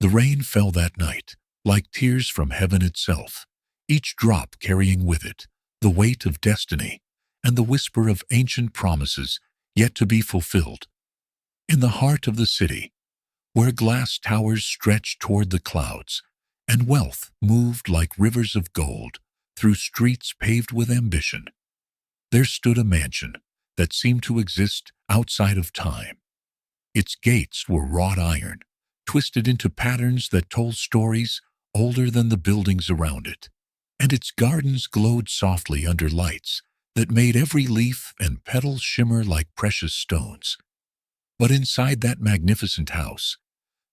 The rain fell that night, like tears from heaven itself, each drop carrying with it the weight of destiny and the whisper of ancient promises yet to be fulfilled. In the heart of the city, where glass towers stretched toward the clouds, and wealth moved like rivers of gold through streets paved with ambition, there stood a mansion that seemed to exist outside of time. Its gates were wrought iron, twisted into patterns that told stories older than the buildings around it, and its gardens glowed softly under lights that made every leaf and petal shimmer like precious stones. But inside that magnificent house,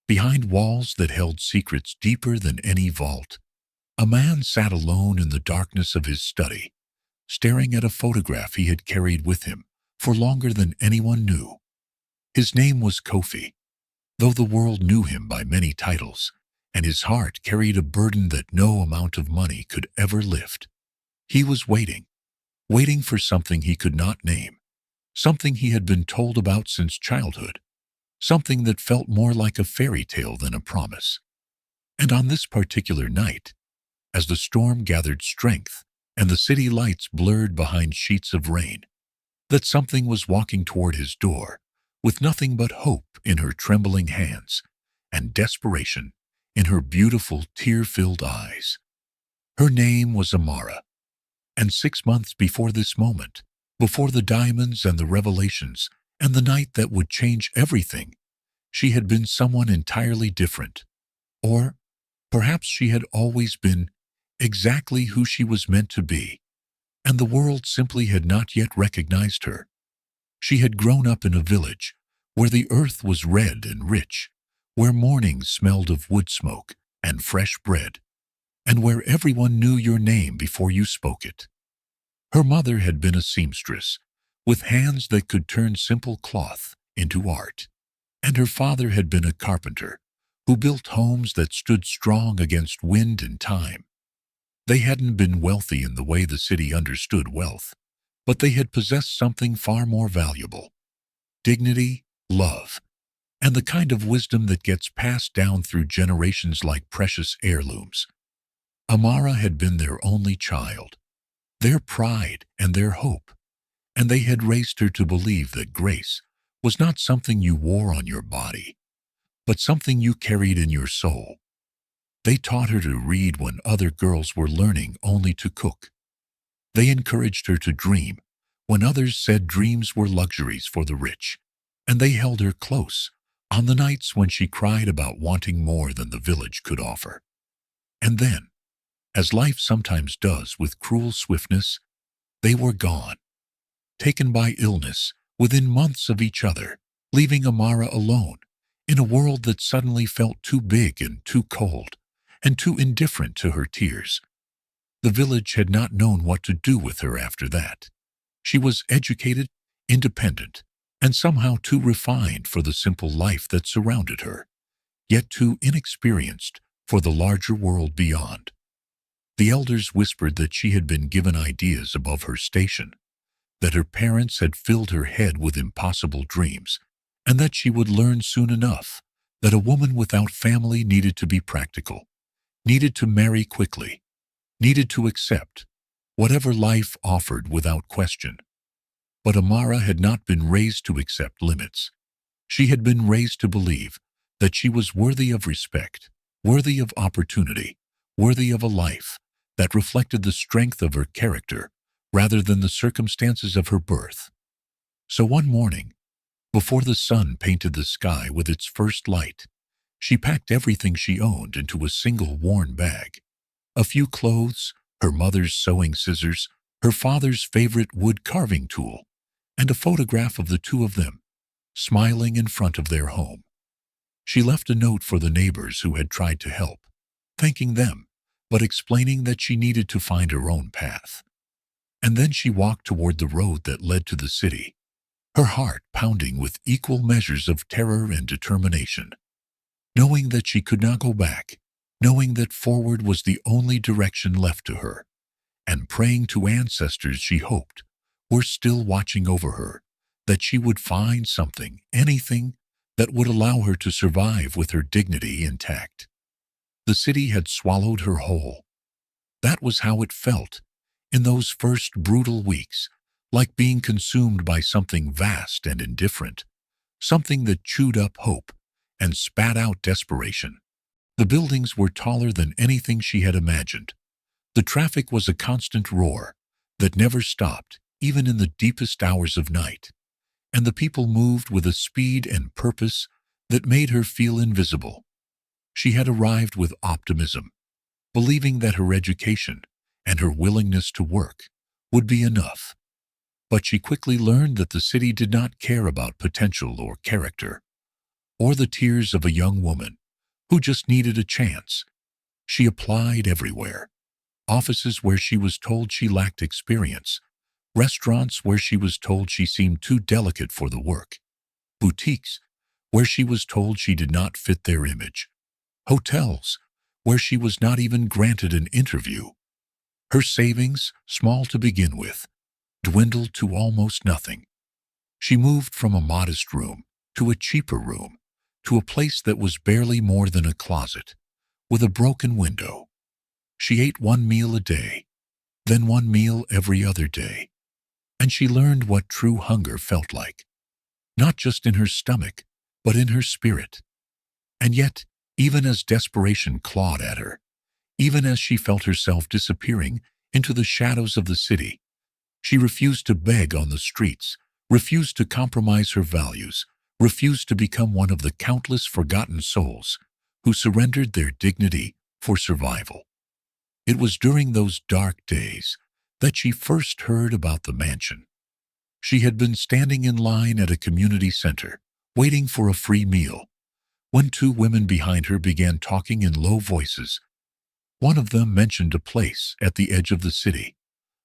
behind walls that held secrets deeper than any vault, a man sat alone in the darkness of his study, staring at a photograph he had carried with him for longer than anyone knew. His name was Kofi, though the world knew him by many titles, and his heart carried a burden that no amount of money could ever lift. He was waiting for something he could not name, something he had been told about since childhood, something that felt more like a fairy tale than a promise. And on this particular night, as the storm gathered strength and the city lights blurred behind sheets of rain, that something was walking toward his door, with nothing but hope in her trembling hands and desperation in her beautiful, tear-filled eyes. Her name was Amara, and 6 months before this moment, before the diamonds and the revelations and the night that would change everything, she had been someone entirely different. Or perhaps she had always been exactly who she was meant to be, and the world simply had not yet recognized her. She had grown up in a village where the earth was red and rich, where mornings smelled of wood smoke and fresh bread, and where everyone knew your name before you spoke it. Her mother had been a seamstress, with hands that could turn simple cloth into art, and her father had been a carpenter who built homes that stood strong against wind and time. They hadn't been wealthy in the way the city understood wealth, but they had possessed something far more valuable: dignity, love, and the kind of wisdom that gets passed down through generations like precious heirlooms. Amara had been their only child, their pride and their hope, and they had raised her to believe that grace was not something you wore on your body, but something you carried in your soul. They taught her to read when other girls were learning only to cook. They encouraged her to dream when others said dreams were luxuries for the rich, and they held her close on the nights when she cried about wanting more than the village could offer. And then, as life sometimes does with cruel swiftness, they were gone, taken by illness within months of each other, leaving Amara alone in a world that suddenly felt too big and too cold and too indifferent to her tears. The village had not known what to do with her after that. She was educated, independent, and somehow too refined for the simple life that surrounded her, yet too inexperienced for the larger world beyond. The elders whispered that she had been given ideas above her station, that her parents had filled her head with impossible dreams, and that she would learn soon enough that a woman without family needed to be practical, needed to marry quickly, needed to accept whatever life offered without question. But Amara had not been raised to accept limits. She had been raised to believe that she was worthy of respect, worthy of opportunity, worthy of a life that reflected the strength of her character rather than the circumstances of her birth. So one morning, before the sun painted the sky with its first light, she packed everything she owned into a single worn bag: a few clothes, her mother's sewing scissors, her father's favorite wood carving tool, and a photograph of the two of them, smiling in front of their home. She left a note for the neighbors who had tried to help, thanking them, but explaining that she needed to find her own path. And then she walked toward the road that led to the city, her heart pounding with equal measures of terror and determination, knowing that she could not go back, knowing that forward was the only direction left to her, and praying to ancestors she hoped were still watching over her, that she would find something, anything, that would allow her to survive with her dignity intact. The city had swallowed her whole. That was how it felt in those first brutal weeks, like being consumed by something vast and indifferent, something that chewed up hope and spat out desperation. The buildings were taller than anything she had imagined. The traffic was a constant roar that never stopped, even in the deepest hours of night. And the people moved with a speed and purpose that made her feel invisible. She had arrived with optimism, believing that her education and her willingness to work would be enough. But she quickly learned that the city did not care about potential or character, or the tears of a young woman who just needed a chance. She applied everywhere. Offices where she was told she lacked experience, restaurants where she was told she seemed too delicate for the work, boutiques where she was told she did not fit their image, hotels where she was not even granted an interview. Her savings, small to begin with, dwindled to almost nothing. She moved from a modest room to a cheaper room, to a place that was barely more than a closet, with a broken window. She ate one meal a day, then one meal every other day, and she learned what true hunger felt like, not just in her stomach, but in her spirit. And yet, even as desperation clawed at her, even as she felt herself disappearing into the shadows of the city, she refused to beg on the streets, refused to compromise her values, refused to become one of the countless forgotten souls who surrendered their dignity for survival. It was during those dark days that she first heard about the mansion. She had been standing in line at a community center, waiting for a free meal, when two women behind her began talking in low voices. One of them mentioned a place at the edge of the city,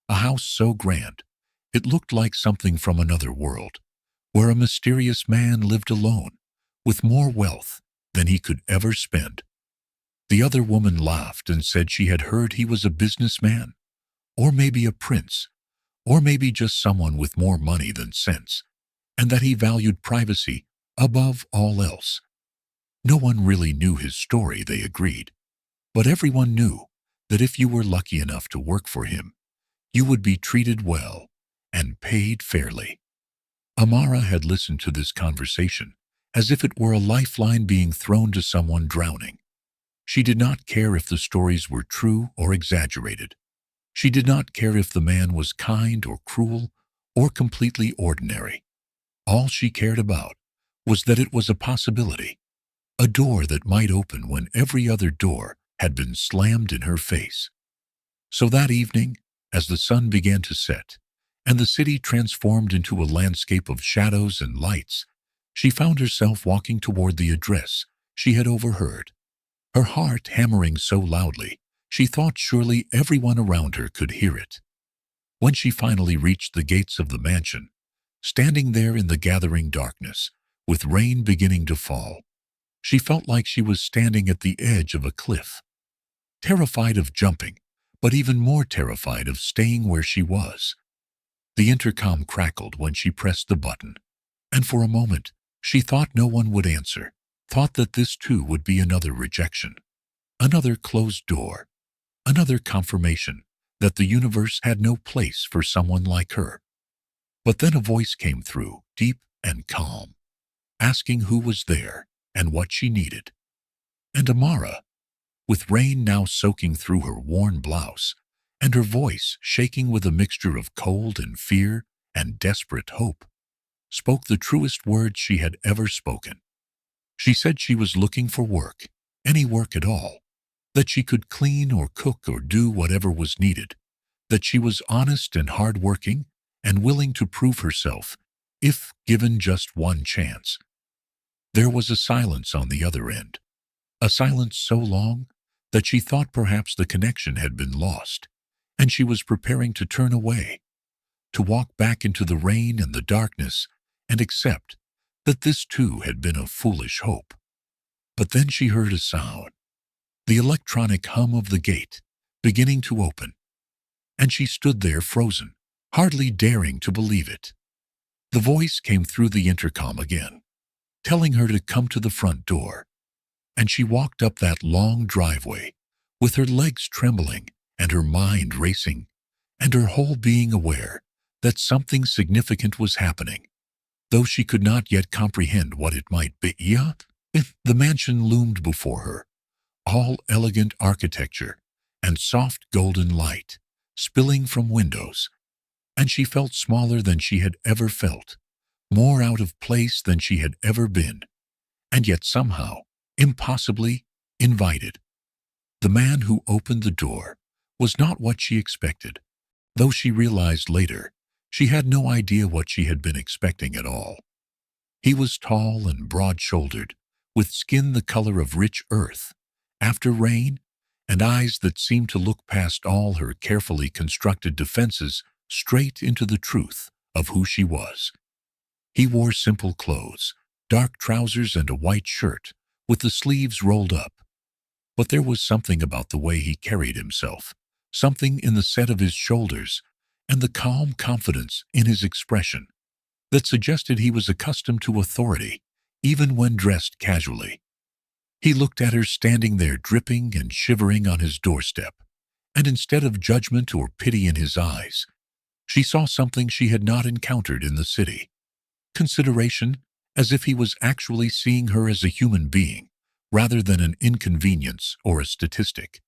a house so grand it looked like something from another world, where a mysterious man lived alone, with more wealth than he could ever spend. The other woman laughed and said she had heard he was a businessman, or maybe a prince, or maybe just someone with more money than sense, and that he valued privacy above all else. No one really knew his story, they agreed, but everyone knew that if you were lucky enough to work for him, you would be treated well and paid fairly. Amara had listened to this conversation as if it were a lifeline being thrown to someone drowning. She did not care if the stories were true or exaggerated. She did not care if the man was kind or cruel or completely ordinary. All she cared about was that it was a possibility, a door that might open when every other door had been slammed in her face. So that evening, as the sun began to set and the city transformed into a landscape of shadows and lights, she found herself walking toward the address she had overheard. Her heart hammering so loudly, she thought surely everyone around her could hear it. When she finally reached the gates of the mansion, standing there in the gathering darkness, with rain beginning to fall, she felt like she was standing at the edge of a cliff, terrified of jumping, but even more terrified of staying where she was. The intercom crackled when she pressed the button, and for a moment she thought no one would answer, thought that this too would be another rejection, another closed door, another confirmation that the universe had no place for someone like her. But then a voice came through, deep and calm, asking who was there and what she needed. And Amara, with rain now soaking through her worn blouse, and her voice shaking with a mixture of cold and fear and desperate hope, spoke the truest words she had ever spoken. She said she was looking for work, any work at all, that she could clean or cook or do whatever was needed, that she was honest and hardworking and willing to prove herself if given just one chance. There was a silence on the other end, a silence so long that she thought perhaps the connection had been lost, and she was preparing to turn away, to walk back into the rain and the darkness and accept that this too had been a foolish hope. But then she heard a sound, the electronic hum of the gate beginning to open, and she stood there frozen, hardly daring to believe it. The voice came through the intercom again, telling her to come to the front door. and she walked up that long driveway, with her legs trembling and her mind racing, and her whole being aware that something significant was happening, though she could not yet comprehend what it might be. Yeah, the mansion loomed before her, all elegant architecture and soft golden light spilling from windows, and she felt smaller than she had ever felt, more out of place than she had ever been, and yet somehow, impossibly, invited. The man who opened the door was not what she expected, though she realized later she had no idea what she had been expecting at all. He was tall and broad-shouldered, with skin the color of rich earth after rain, and eyes that seemed to look past all her carefully constructed defenses straight into the truth of who she was. He wore simple clothes, dark trousers and a white shirt with the sleeves rolled up. But there was something about the way he carried himself, something in the set of his shoulders and the calm confidence in his expression that suggested he was accustomed to authority, even when dressed casually. He looked at her standing there dripping and shivering on his doorstep, and instead of judgment or pity in his eyes, she saw something she had not encountered in the city: consideration, as if he was actually seeing her as a human being, rather than an inconvenience or a statistic.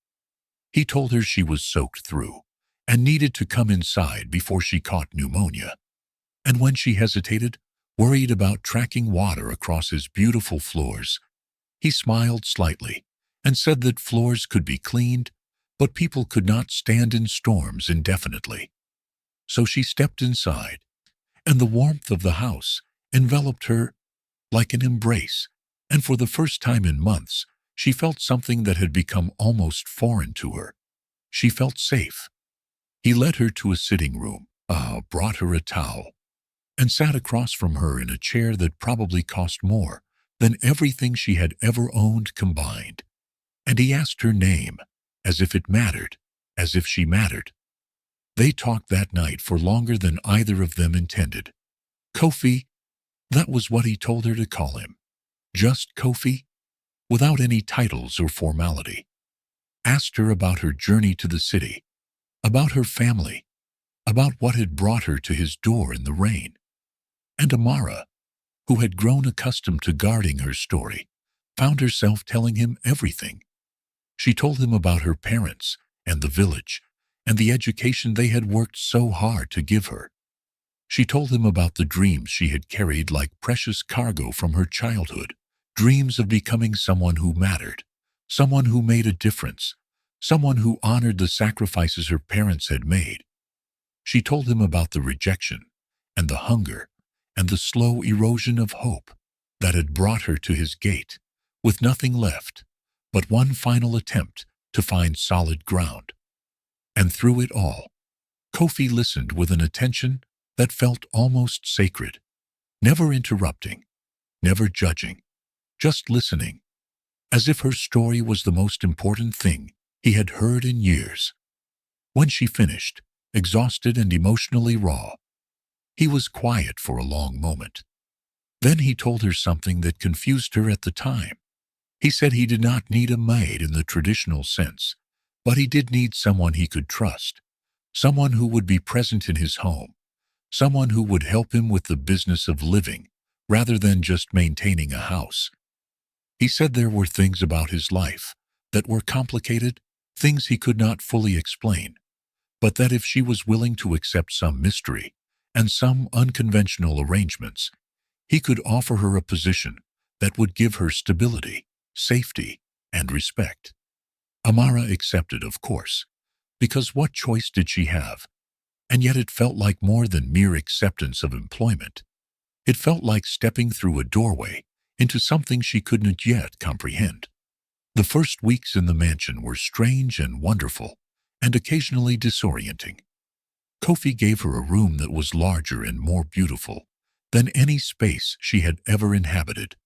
He told her she was soaked through and needed to come inside before she caught pneumonia. And when she hesitated, worried about tracking water across his beautiful floors, he smiled slightly and said that floors could be cleaned, but people could not stand in storms indefinitely. So she stepped inside, and the warmth of the house enveloped her like an embrace, and for the first time in months, she felt something that had become almost foreign to her. She felt safe. He led her to a sitting room, brought her a towel, and sat across from her in a chair that probably cost more than everything she had ever owned combined. And he asked her name, as if it mattered, as if she mattered. They talked that night for longer than either of them intended. Kofi, that was what he told her to call him. Just Kofi, without any titles or formality. Asked her about her journey to the city, about her family, about what had brought her to his door in the rain. And Amara, who had grown accustomed to guarding her story, found herself telling him everything. She told him about her parents and the village and the education they had worked so hard to give her. She told him about the dreams she had carried like precious cargo from her childhood, dreams of becoming someone who mattered, someone who made a difference, someone who honored the sacrifices her parents had made. She told him about the rejection and the hunger and the slow erosion of hope that had brought her to his gate, with nothing left but one final attempt to find solid ground. And through it all, Kofi listened with an attention that felt almost sacred, never interrupting, never judging, just listening, as if her story was the most important thing he had heard in years. When she finished, exhausted and emotionally raw, he was quiet for a long moment. Then he told her something that confused her at the time. He said he did not need a maid in the traditional sense, but he did need someone he could trust, someone who would be present in his home, someone who would help him with the business of living rather than just maintaining a house. He said there were things about his life that were complicated, things he could not fully explain, but that if she was willing to accept some mystery and some unconventional arrangements, he could offer her a position that would give her stability, safety, and respect. Amara accepted, of course, because what choice did she have? And yet it felt like more than mere acceptance of employment. It felt like stepping through a doorway into something she couldn't yet comprehend. The first weeks in the mansion were strange and wonderful, and occasionally disorienting. Kofi gave her a room that was larger and more beautiful than any space she had ever inhabited,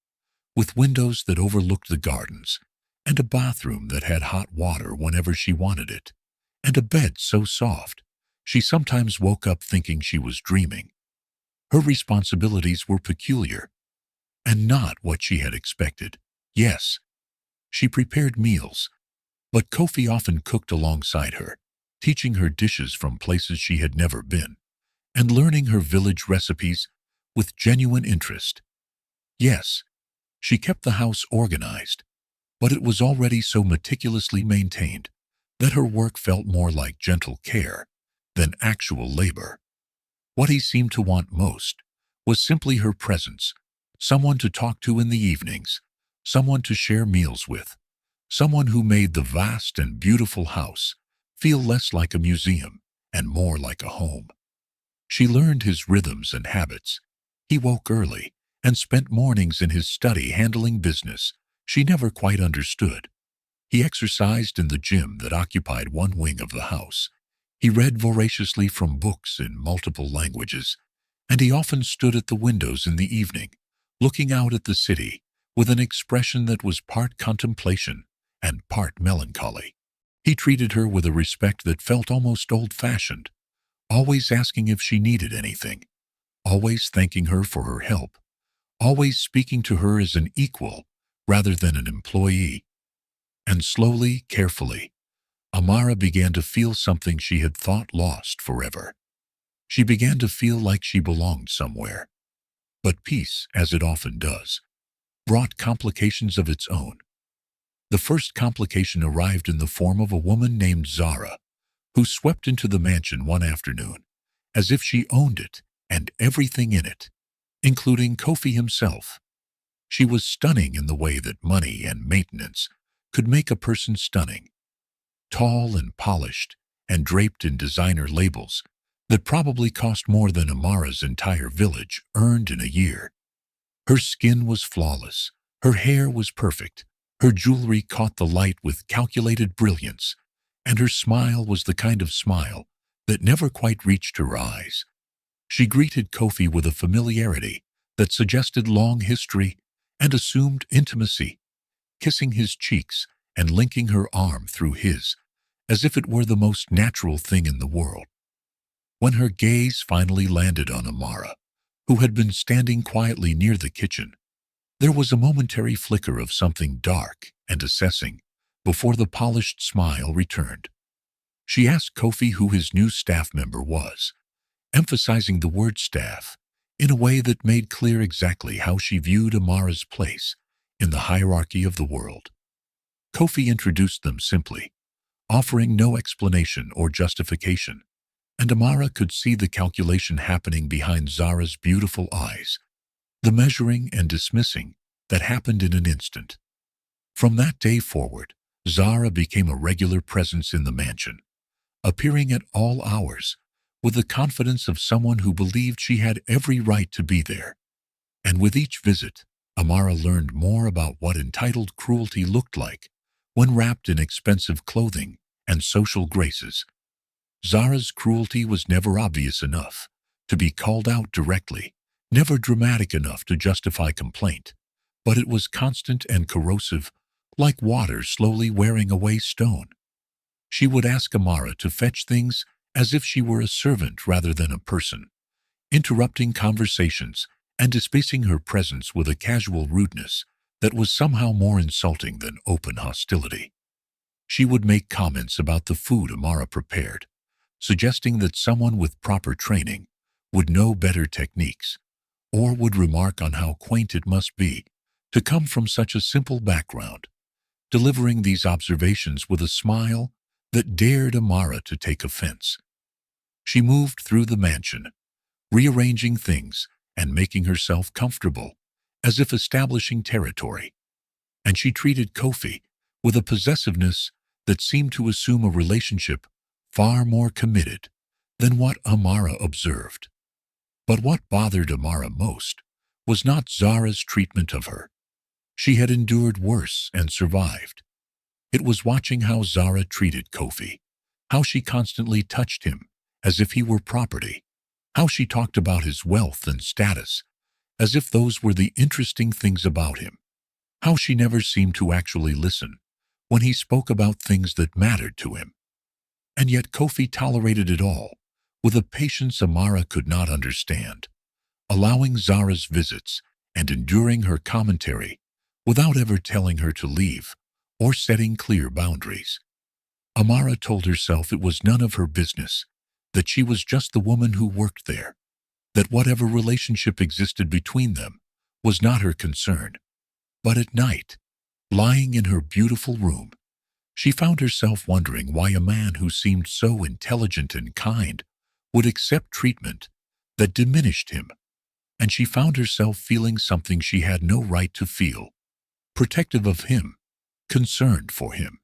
with windows that overlooked the gardens, and a bathroom that had hot water whenever she wanted it, and a bed so soft she sometimes woke up thinking she was dreaming. Her responsibilities were peculiar, and not what she had expected. Yes, She prepared meals, but Kofi often cooked alongside her, teaching her dishes from places she had never been, and learning her village recipes with genuine interest. Yes, she kept the house organized, but it was already so meticulously maintained that her work felt more like gentle care than actual labor. What he seemed to want most was simply her presence, someone to talk to in the evenings, someone to share meals with, someone who made the vast and beautiful house feel less like a museum and more like a home. She learned his rhythms and habits. He woke early and spent mornings in his study handling business she never quite understood. He exercised in the gym that occupied one wing of the house. He read voraciously from books in multiple languages, and he often stood at the windows in the evening, looking out at the city with an expression that was part contemplation and part melancholy. He treated her with a respect that felt almost old-fashioned, always asking if she needed anything, always thanking her for her help, always speaking to her as an equal rather than an employee. And slowly, carefully, Amara began to feel something she had thought lost forever. She began to feel like she belonged somewhere. But peace, as it often does, brought complications of its own. The first complication arrived in the form of a woman named Zara, who swept into the mansion one afternoon, as if she owned it and everything in it, including Kofi himself. She was stunning in the way that money and maintenance could make a person stunning. Tall and polished and draped in designer labels that probably cost more than Amara's entire village earned in a year. Her skin was flawless, her hair was perfect, her jewelry caught the light with calculated brilliance, and her smile was the kind of smile that never quite reached her eyes. She greeted Kofi with a familiarity that suggested long history and assumed intimacy, kissing his cheeks and linking her arm through his, as if it were the most natural thing in the world. When her gaze finally landed on Amara, who had been standing quietly near the kitchen, there was a momentary flicker of something dark and assessing before the polished smile returned. She asked Kofi who his new staff member was, emphasizing the word staff in a way that made clear exactly how she viewed Amara's place in the hierarchy of the world. Kofi introduced them simply, offering no explanation or justification, and Amara could see the calculation happening behind Zara's beautiful eyes, the measuring and dismissing that happened in an instant. From that day forward, Zara became a regular presence in the mansion, appearing at all hours with the confidence of someone who believed she had every right to be there. And with each visit, Amara learned more about what entitled cruelty looked like when wrapped in expensive clothing and social graces. Zara's cruelty was never obvious enough to be called out directly, never dramatic enough to justify complaint, but it was constant and corrosive, like water slowly wearing away stone. She would ask Amara to fetch things as if she were a servant rather than a person, interrupting conversations and dismissing her presence with a casual rudeness that was somehow more insulting than open hostility. She would make comments about the food Amara prepared, suggesting that someone with proper training would know better techniques, or would remark on how quaint it must be to come from such a simple background, delivering these observations with a smile that dared Amara to take offense. She moved through the mansion, rearranging things and making herself comfortable, as if establishing territory. And she treated Kofi with a possessiveness that seemed to assume a relationship far more committed than what Amara observed. But what bothered Amara most was not Zara's treatment of her. She had endured worse and survived. It was watching how Zara treated Kofi, how she constantly touched him as if he were property, how she talked about his wealth and status as if those were the interesting things about him, how she never seemed to actually listen when he spoke about things that mattered to him. And yet Kofi tolerated it all with a patience Amara could not understand, allowing Zara's visits and enduring her commentary without ever telling her to leave or setting clear boundaries. Amara told herself it was none of her business, that she was just the woman who worked there, that whatever relationship existed between them was not her concern. But at night, lying in her beautiful room, she found herself wondering why a man who seemed so intelligent and kind would accept treatment that diminished him, and she found herself feeling something she had no right to feel, protective of him, concerned for him,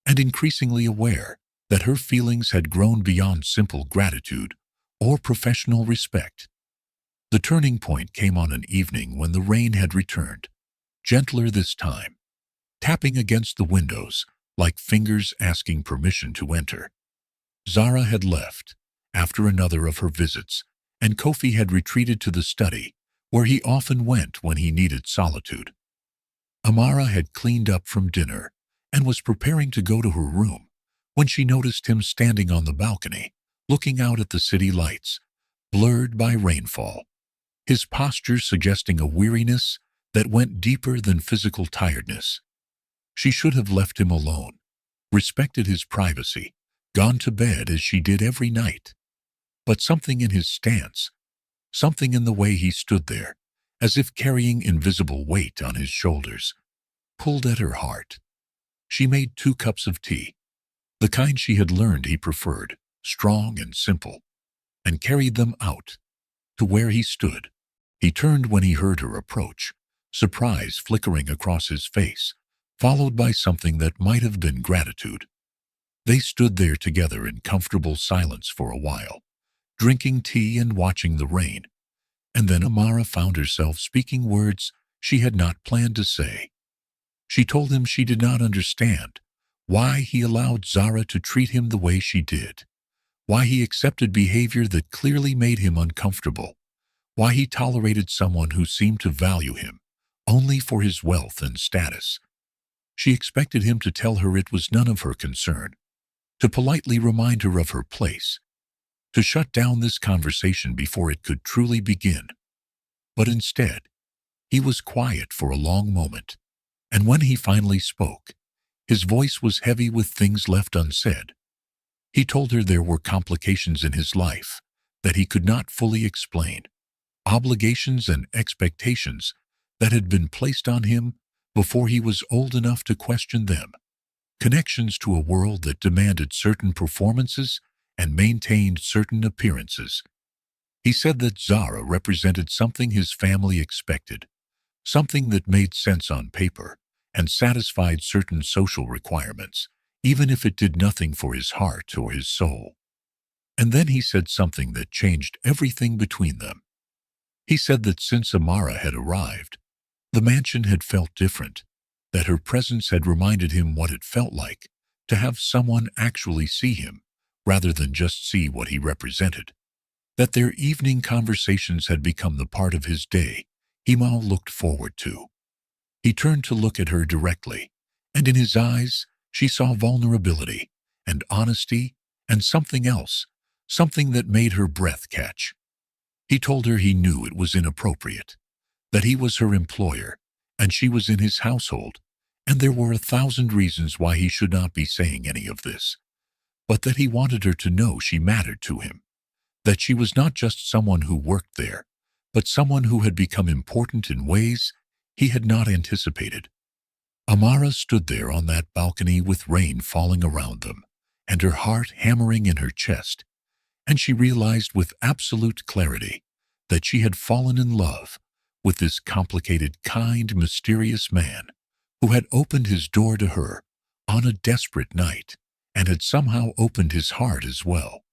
and increasingly aware that her feelings had grown beyond simple gratitude or professional respect. The turning point came on an evening when the rain had returned, gentler this time, tapping against the windows like fingers asking permission to enter. Zara had left after another of her visits, and Kofi had retreated to the study, where he often went when he needed solitude. Amara had cleaned up from dinner and was preparing to go to her room when she noticed him standing on the balcony, looking out at the city lights, blurred by rainfall, his posture suggesting a weariness that went deeper than physical tiredness. She should have left him alone, respected his privacy, gone to bed as she did every night. But something in his stance, something in the way he stood there, as if carrying invisible weight on his shoulders, pulled at her heart. She made 2 cups of tea, the kind she had learned he preferred, strong and simple, and carried them out to where he stood. He turned when he heard her approach, surprise flickering across his face, followed by something that might have been gratitude. They stood there together in comfortable silence for a while, drinking tea and watching the rain, and then Amara found herself speaking words she had not planned to say. She told him she did not understand why he allowed Zara to treat him the way she did, why he accepted behavior that clearly made him uncomfortable, why he tolerated someone who seemed to value him only for his wealth and status. She expected him to tell her it was none of her concern, to politely remind her of her place, to shut down this conversation before it could truly begin. But instead, he was quiet for a long moment, and when he finally spoke, his voice was heavy with things left unsaid. He told her there were complications in his life that he could not fully explain, obligations and expectations that had been placed on him before he was old enough to question them, connections to a world that demanded certain performances and maintained certain appearances. He said that Zara represented something his family expected, something that made sense on paper and satisfied certain social requirements, even if it did nothing for his heart or his soul. And then he said something that changed everything between them. He said that since Amara had arrived, the mansion had felt different, that her presence had reminded him what it felt like to have someone actually see him, rather than just see what he represented, that their evening conversations had become the part of his day he now looked forward to. He turned to look at her directly, and in his eyes she saw vulnerability and honesty and something else, something that made her breath catch. He told her he knew it was inappropriate, that he was her employer and she was in his household, and there were 1,000 reasons why he should not be saying any of this, but that he wanted her to know she mattered to him, that she was not just someone who worked there, but someone who had become important in ways he had not anticipated. Amara stood there on that balcony with rain falling around them, and her heart hammering in her chest, and she realized with absolute clarity that she had fallen in love with this complicated, kind, mysterious man who had opened his door to her on a desperate night and had somehow opened his heart as well.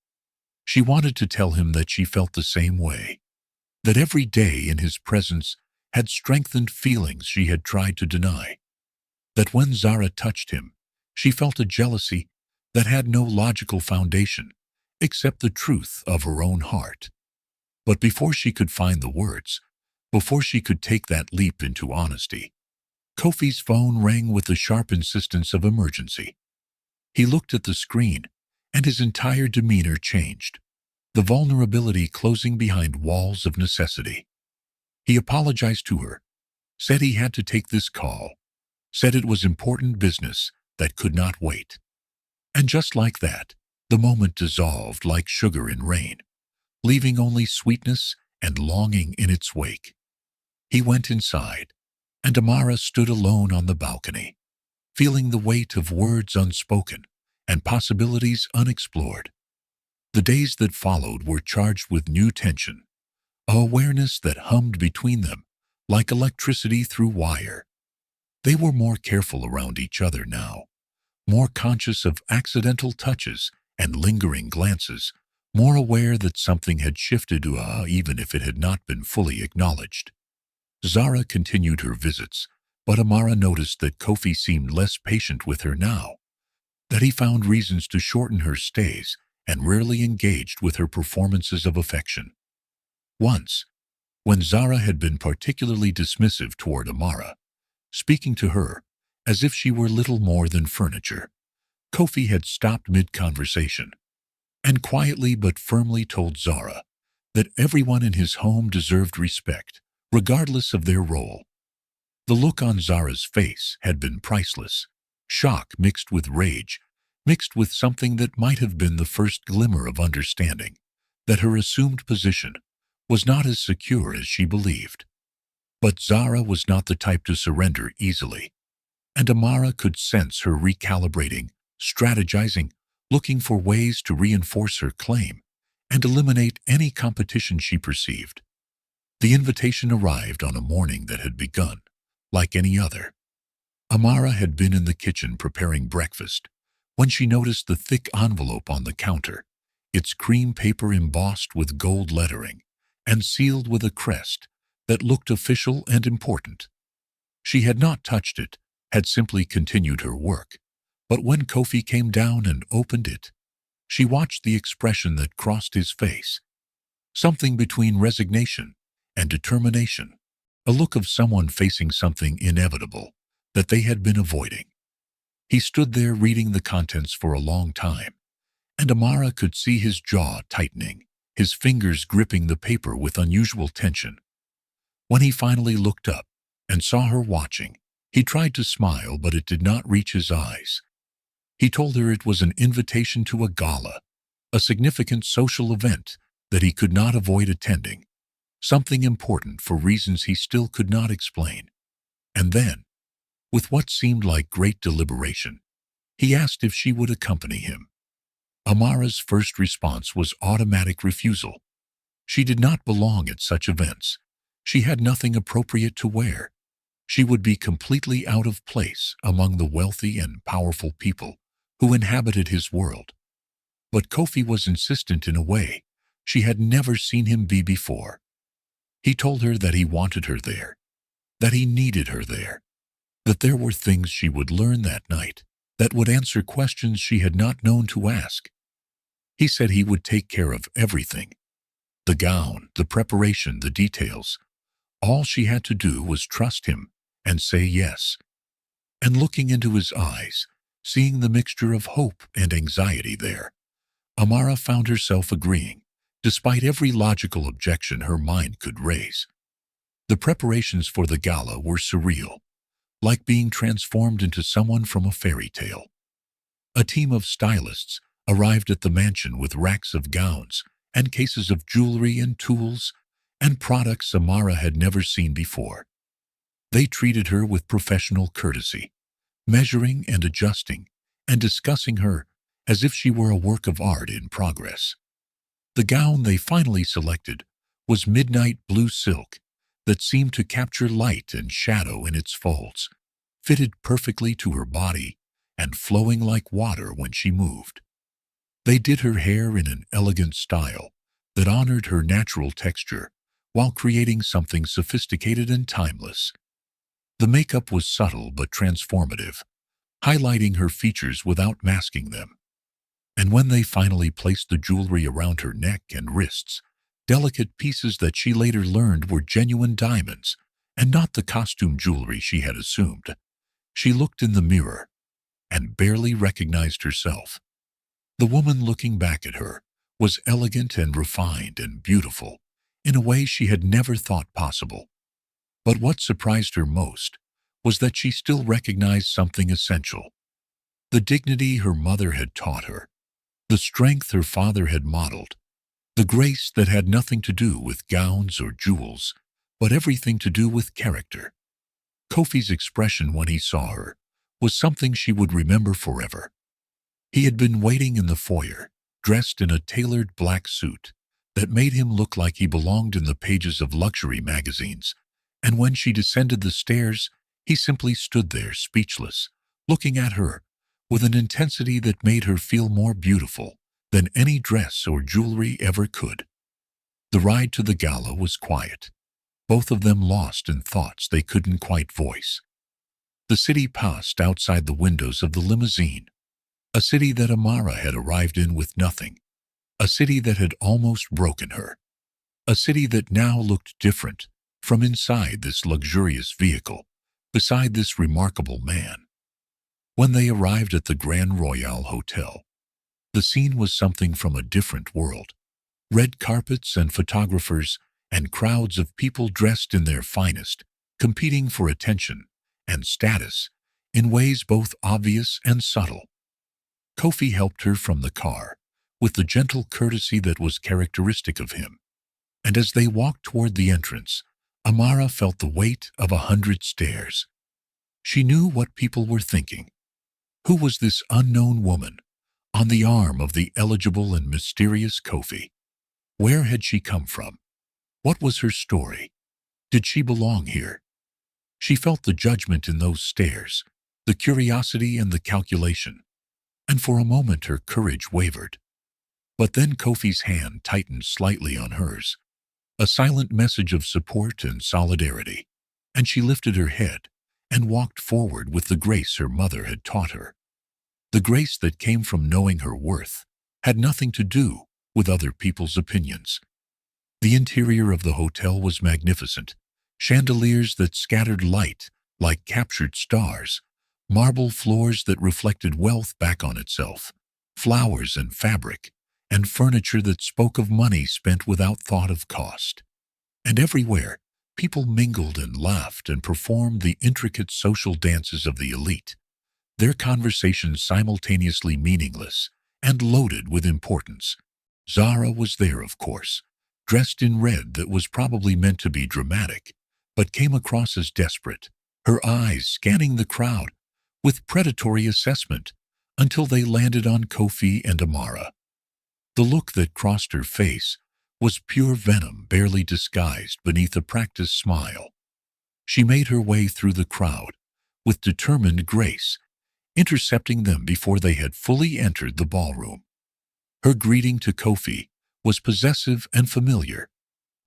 She wanted to tell him that she felt the same way, that every day in his presence had strengthened feelings she had tried to deny, that when Zara touched him, she felt a jealousy that had no logical foundation except the truth of her own heart. But before she could find the words, before she could take that leap into honesty, Kofi's phone rang with the sharp insistence of emergency. He looked at the screen, and his entire demeanor changed, the vulnerability closing behind walls of necessity. He apologized to her, said he had to take this call, said it was important business that could not wait. And just like that, the moment dissolved like sugar in rain, leaving only sweetness and longing in its wake. He went inside, and Amara stood alone on the balcony, feeling the weight of words unspoken and possibilities unexplored. The days that followed were charged with new tension, a awareness that hummed between them like electricity through wire. They were more careful around each other now, more conscious of accidental touches and lingering glances, more aware that something had shifted even if it had not been fully acknowledged. Zara continued her visits, but Amara noticed that Kofi seemed less patient with her now, that he found reasons to shorten her stays and rarely engaged with her performances of affection. Once, when Zara had been particularly dismissive toward Amara, speaking to her as if she were little more than furniture, Kofi had stopped mid-conversation and quietly but firmly told Zara that everyone in his home deserved respect, regardless of their role. The look on Zara's face had been priceless, shock mixed with rage, mixed with something that might have been the first glimmer of understanding, that her assumed position was not as secure as she believed. But Zara was not the type to surrender easily, and Amara could sense her recalibrating, strategizing, looking for ways to reinforce her claim and eliminate any competition she perceived. The invitation arrived on a morning that had begun like any other. Amara had been in the kitchen preparing breakfast when she noticed the thick envelope on the counter, its cream paper embossed with gold lettering and sealed with a crest that looked official and important. She had not touched it, had simply continued her work, but when Kofi came down and opened it, she watched the expression that crossed his face, something between resignation and determination, a look of someone facing something inevitable that they had been avoiding. He stood there reading the contents for a long time, and Amara could see his jaw tightening, his fingers gripping the paper with unusual tension. When he finally looked up and saw her watching, he tried to smile, but it did not reach his eyes. He told her it was an invitation to a gala, a significant social event that he could not avoid attending, something important for reasons he still could not explain. And then, with what seemed like great deliberation, he asked if she would accompany him. Amara's first response was automatic refusal. She did not belong at such events. She had nothing appropriate to wear. She would be completely out of place among the wealthy and powerful people who inhabited his world. But Kofi was insistent in a way she had never seen him be before. He told her that he wanted her there, that he needed her there, that there were things she would learn that night that would answer questions she had not known to ask. He said he would take care of everything, the gown, the preparation, the details. All she had to do was trust him and say yes. And looking into his eyes, seeing the mixture of hope and anxiety there, Amara found herself agreeing, despite every logical objection her mind could raise. The preparations for the gala were surreal, like being transformed into someone from a fairy tale. A team of stylists arrived at the mansion with racks of gowns and cases of jewelry and tools and products Amara had never seen before. They treated her with professional courtesy, measuring and adjusting and discussing her as if she were a work of art in progress. The gown they finally selected was midnight blue silk that seemed to capture light and shadow in its folds, fitted perfectly to her body and flowing like water when she moved. They did her hair in an elegant style that honored her natural texture while creating something sophisticated and timeless. The makeup was subtle but transformative, highlighting her features without masking them. And when they finally placed the jewelry around her neck and wrists, delicate pieces that she later learned were genuine diamonds and not the costume jewelry she had assumed, she looked in the mirror and barely recognized herself. The woman looking back at her was elegant and refined and beautiful in a way she had never thought possible. But what surprised her most was that she still recognized something essential: the dignity her mother had taught her, the strength her father had modeled, the grace that had nothing to do with gowns or jewels, but everything to do with character. Kofi's expression when he saw her was something she would remember forever. He had been waiting in the foyer, dressed in a tailored black suit that made him look like he belonged in the pages of luxury magazines, and when she descended the stairs, he simply stood there speechless, looking at her with an intensity that made her feel more beautiful than any dress or jewelry ever could. The ride to the gala was quiet, both of them lost in thoughts they couldn't quite voice. The city passed outside the windows of the limousine, a city that Amara had arrived in with nothing, a city that had almost broken her, a city that now looked different from inside this luxurious vehicle, beside this remarkable man. When they arrived at the Grand Royal Hotel, the scene was something from a different world. Red carpets and photographers and crowds of people dressed in their finest, competing for attention and status in ways both obvious and subtle. Kofi helped her from the car with the gentle courtesy that was characteristic of him, and as they walked toward the entrance, Amara felt the weight of 100 stares. She knew what people were thinking. Who was this unknown woman on the arm of the eligible and mysterious Kofi? Where had she come from? What was her story? Did she belong here? She felt the judgment in those stares, the curiosity and the calculation, and for a moment her courage wavered. But then Kofi's hand tightened slightly on hers, a silent message of support and solidarity, and she lifted her head and walked forward with the grace her mother had taught her. The grace that came from knowing her worth had nothing to do with other people's opinions. The interior of the hotel was magnificent, chandeliers that scattered light like captured stars, marble floors that reflected wealth back on itself, flowers and fabric, and furniture that spoke of money spent without thought of cost. And everywhere, people mingled and laughed and performed the intricate social dances of the elite, their conversations simultaneously meaningless and loaded with importance. Zara was there, of course, dressed in red that was probably meant to be dramatic, but came across as desperate, her eyes scanning the crowd with predatory assessment until they landed on Kofi and Amara. The look that crossed her face was pure venom barely disguised beneath a practiced smile. She made her way through the crowd with determined grace, intercepting them before they had fully entered the ballroom. Her greeting to Kofi was possessive and familiar.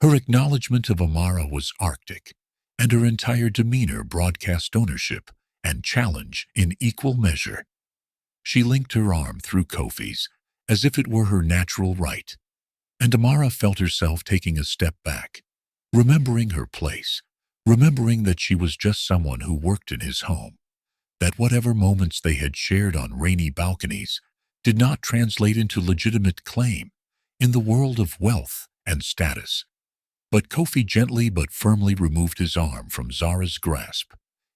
Her acknowledgement of Amara was arctic, and her entire demeanor broadcast ownership and challenge in equal measure. She linked her arm through Kofi's as if it were her natural right, and Amara felt herself taking a step back, remembering her place, remembering that she was just someone who worked in his home, that whatever moments they had shared on rainy balconies did not translate into legitimate claim in the world of wealth and status. But Kofi gently but firmly removed his arm from Zara's grasp,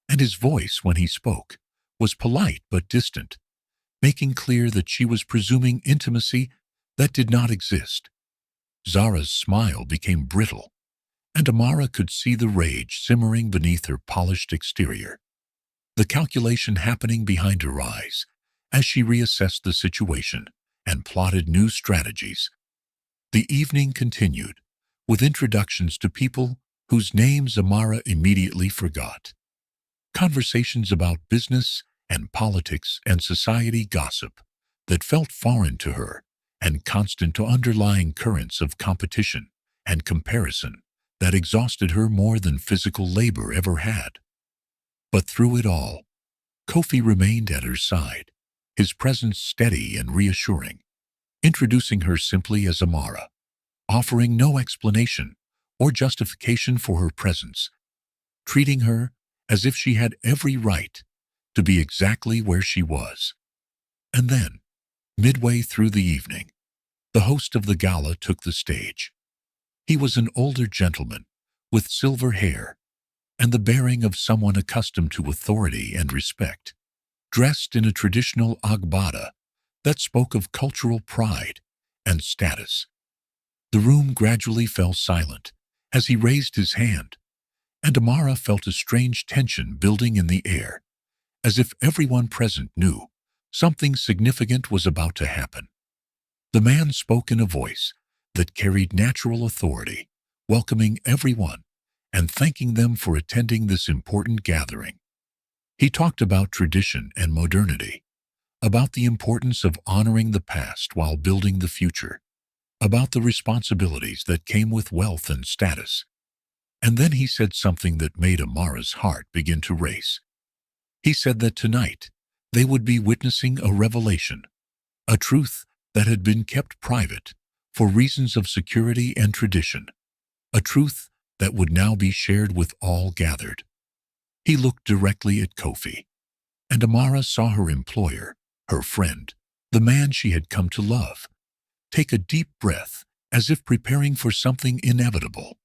and his voice, when he spoke, was polite but distant, making clear that she was presuming intimacy that did not exist. Zara's smile became brittle, and Amara could see the rage simmering beneath her polished exterior, the calculation happening behind her eyes as she reassessed the situation and plotted new strategies. The evening continued, with introductions to people whose names Amara immediately forgot. Conversations about business and politics and society gossip that felt foreign to her, and constant to underlying currents of competition and comparison that exhausted her more than physical labor ever had. But through it all, Kofi remained at her side, his presence steady and reassuring, introducing her simply as Amara, offering no explanation or justification for her presence, treating her as if she had every right to be exactly where she was. And then, midway through the evening, the host of the gala took the stage. He was an older gentleman with silver hair, and the bearing of someone accustomed to authority and respect, dressed in a traditional agbada that spoke of cultural pride and status. The room gradually fell silent as he raised his hand, and Amara felt a strange tension building in the air, as if everyone present knew something significant was about to happen. The man spoke in a voice that carried natural authority, welcoming everyone and thanking them for attending this important gathering. He talked about tradition and modernity, about the importance of honoring the past while building the future, about the responsibilities that came with wealth and status. And then he said something that made Amara's heart begin to race. He said that tonight they would be witnessing a revelation, a truth that had been kept private for reasons of security and tradition, a truth that would now be shared with all gathered. He looked directly at Kofi, and Amara saw her employer, her friend, the man she had come to love, take a deep breath as if preparing for something inevitable.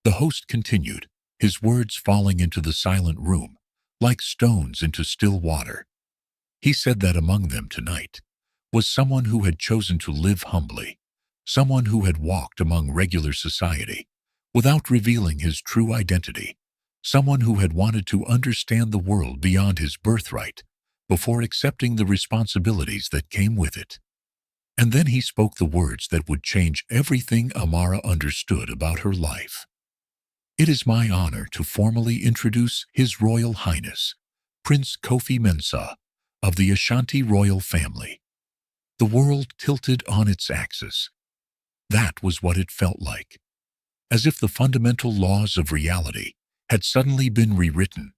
The host continued, his words falling into the silent room like stones into still water. He said that among them tonight was someone who had chosen to live humbly, someone who had walked among regular society without revealing his true identity, someone who had wanted to understand the world beyond his birthright before accepting the responsibilities that came with it. And then he spoke the words that would change everything Amara understood about her life. It is my honor to formally introduce His Royal Highness, Prince Kofi Mensah of the Ashanti royal family. The world tilted on its axis. That was what it felt like, as if the fundamental laws of reality had suddenly been rewritten,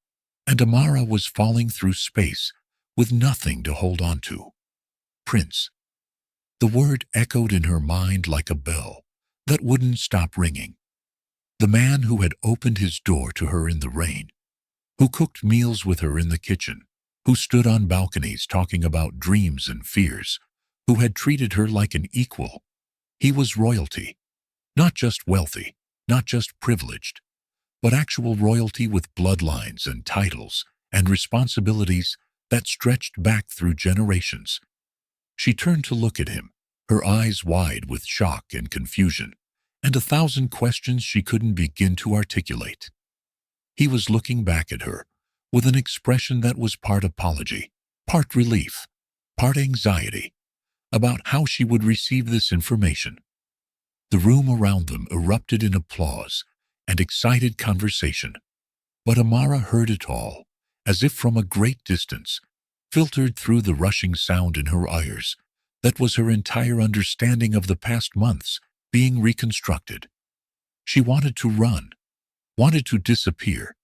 and Amara was falling through space with nothing to hold on to. Prince. The word echoed in her mind like a bell that wouldn't stop ringing. The man who had opened his door to her in the rain, who cooked meals with her in the kitchen, who stood on balconies talking about dreams and fears, who had treated her like an equal. He was royalty, not just wealthy, not just privileged, but actual royalty with bloodlines and titles and responsibilities that stretched back through generations. She turned to look at him, her eyes wide with shock and confusion, and 1,000 questions she couldn't begin to articulate. He was looking back at her with an expression that was part apology, part relief, part anxiety about how she would receive this information. The room around them erupted in applause and excited conversation, but Amara heard it all, as if from a great distance, filtered through the rushing sound in her ears. That was her entire understanding of the past months being reconstructed. She wanted to run, wanted to disappear,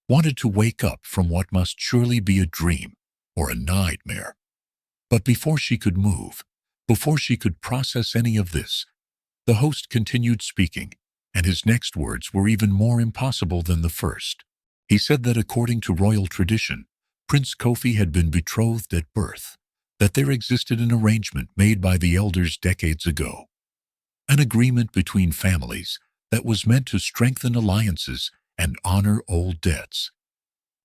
wanted to wake up from what must surely be a dream or a nightmare. But before she could move, before she could process any of this, the host continued speaking, and his next words were even more impossible than the first. He said that according to royal tradition, Prince Kofi had been betrothed at birth, that there existed an arrangement made by the elders decades ago, an agreement between families that was meant to strengthen alliances and honor old debts.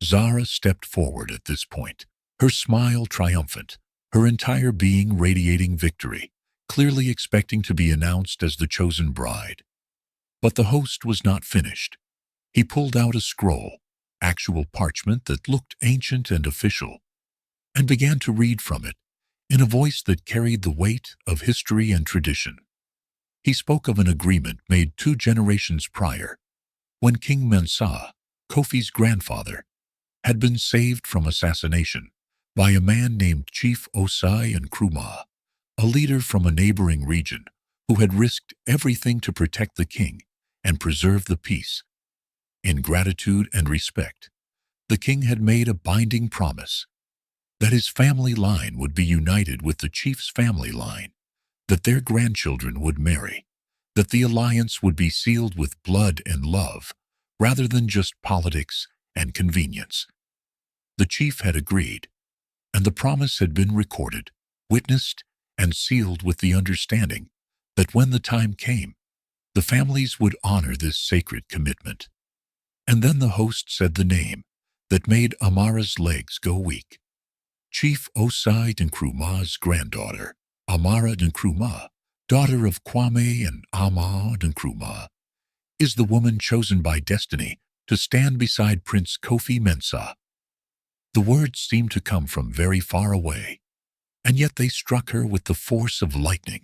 Zara stepped forward at this point, her smile triumphant, her entire being radiating victory, clearly expecting to be announced as the chosen bride. But the host was not finished. He pulled out a scroll, actual parchment that looked ancient and official, and began to read from it in a voice that carried the weight of history and tradition. He spoke of an agreement made 2 generations prior, when King Mensah, Kofi's grandfather, had been saved from assassination by a man named Chief Osai and Nkrumah, a leader from a neighboring region who had risked everything to protect the king and preserve the peace. In gratitude and respect, the king had made a binding promise that his family line would be united with the chief's family line, that their grandchildren would marry, that the alliance would be sealed with blood and love rather than just politics and convenience. The chief had agreed, and the promise had been recorded, witnessed, and sealed with the understanding that when the time came, the families would honor this sacred commitment. And then the host said the name that made Amara's legs go weak. Chief Osai Nkrumah's granddaughter, Amara Nkrumah, daughter of Kwame and Ama Nkrumah, is the woman chosen by destiny to stand beside Prince Kofi Mensah. The words seemed to come from very far away, and yet they struck her with the force of lightning.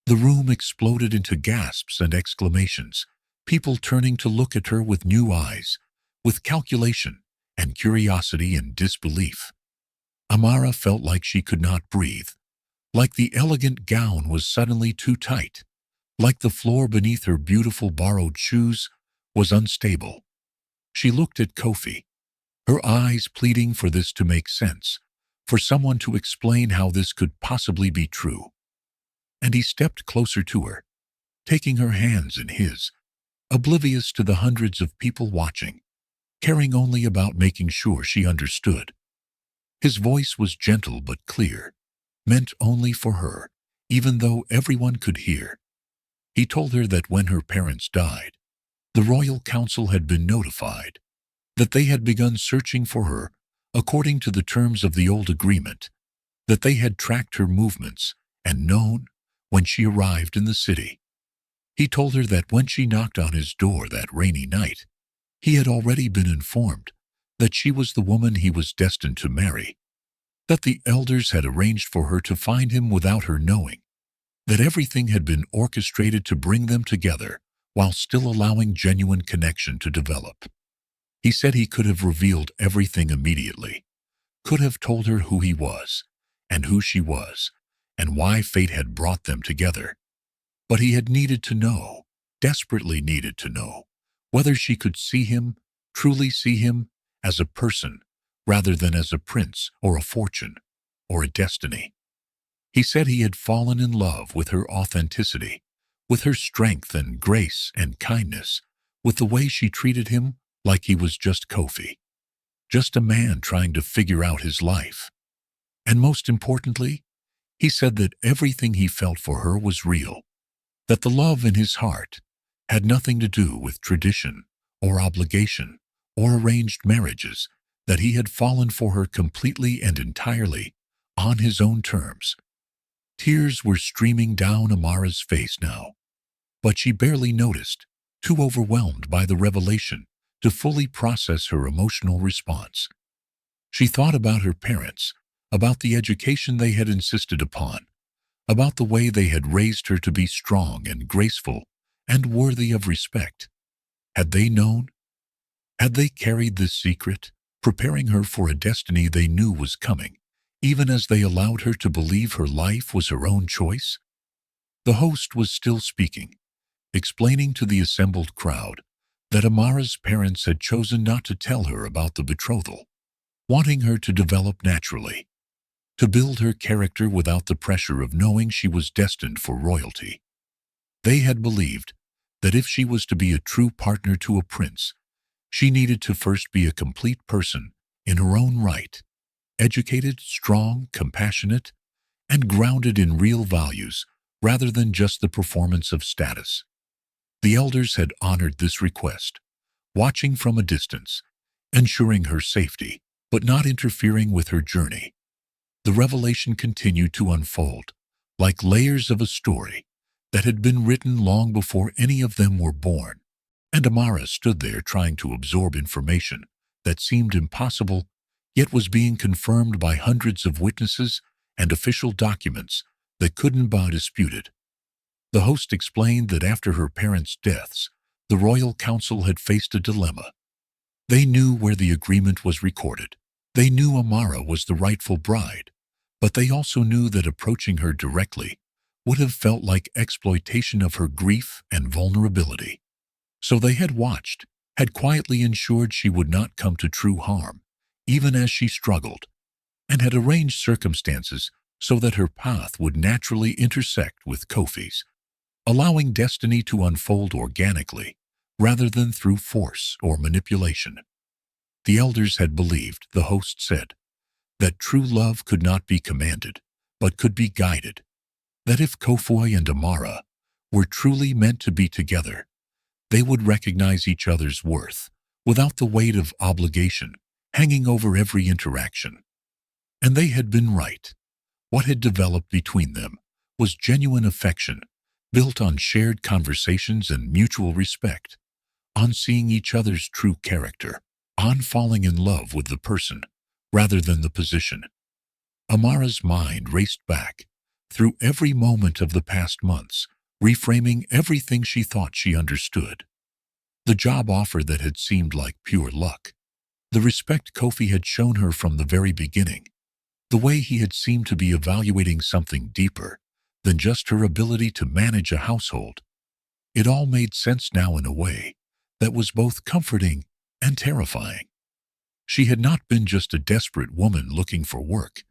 The room exploded into gasps and exclamations, people turning to look at her with new eyes, with calculation and curiosity and disbelief. Amara felt like she could not breathe, like the elegant gown was suddenly too tight, like the floor beneath her beautiful borrowed shoes was unstable. She looked at Kofi, her eyes pleading for this to make sense, for someone to explain how this could possibly be true. And he stepped closer to her, taking her hands in his, oblivious to the hundreds of people watching, caring only about making sure she understood. His voice was gentle but clear, meant only for her, even though everyone could hear. He told her that when her parents died, the royal council had been notified, that they had begun searching for her according to the terms of the old agreement, that they had tracked her movements and known when she arrived in the city. He told her that when she knocked on his door that rainy night, he had already been informed that she was the woman he was destined to marry, that the elders had arranged for her to find him without her knowing, that everything had been orchestrated to bring them together while still allowing genuine connection to develop. He said he could have revealed everything immediately, could have told her who he was and who she was and why fate had brought them together. But he had needed to know, desperately needed to know, whether she could see him, truly see him, as a person rather than as a prince or a fortune or a destiny. He said he had fallen in love with her authenticity, with her strength and grace and kindness, with the way she treated him like he was just Kofi, just a man trying to figure out his life. And most importantly, he said that everything he felt for her was real, that the love in his heart had nothing to do with tradition or obligation or arranged marriages, that he had fallen for her completely and entirely on his own terms. Tears were streaming down Amara's face now, but she barely noticed, too overwhelmed by the revelation to fully process her emotional response. She thought about her parents, about the education they had insisted upon, about the way they had raised her to be strong and graceful and worthy of respect. Had they known? Had they carried this secret, preparing her for a destiny they knew was coming, even as they allowed her to believe her life was her own choice? The host was still speaking, explaining to the assembled crowd that Amara's parents had chosen not to tell her about the betrothal, wanting her to develop naturally, to build her character without the pressure of knowing she was destined for royalty. They had believed that if she was to be a true partner to a prince, she needed to first be a complete person in her own right, educated, strong, compassionate, and grounded in real values rather than just the performance of status. The elders had honored this request, watching from a distance, ensuring her safety, but not interfering with her journey. The revelation continued to unfold, like layers of a story that had been written long before any of them were born, and Amara stood there trying to absorb information that seemed impossible, yet was being confirmed by hundreds of witnesses and official documents that couldn't be disputed. The host explained that after her parents' deaths, the royal council had faced a dilemma. They knew where the agreement was recorded. They knew Amara was the rightful bride, but they also knew that approaching her directly would have felt like exploitation of her grief and vulnerability. So they had watched, had quietly ensured she would not come to true harm, even as she struggled, and had arranged circumstances so that her path would naturally intersect with Kofi's, allowing destiny to unfold organically rather than through force or manipulation. The elders had believed, the host said, that true love could not be commanded, but could be guided, that if Kofi and Amara were truly meant to be together, they would recognize each other's worth, without the weight of obligation hanging over every interaction. And they had been right. What had developed between them was genuine affection, built on shared conversations and mutual respect, on seeing each other's true character, on falling in love with the person rather than the position. Amara's mind raced back through every moment of the past months, reframing everything she thought she understood. The job offer that had seemed like pure luck, the respect Kofi had shown her from the very beginning, the way he had seemed to be evaluating something deeper than just her ability to manage a household. It all made sense now in a way that was both comforting and terrifying. She had not been just a desperate woman looking for work.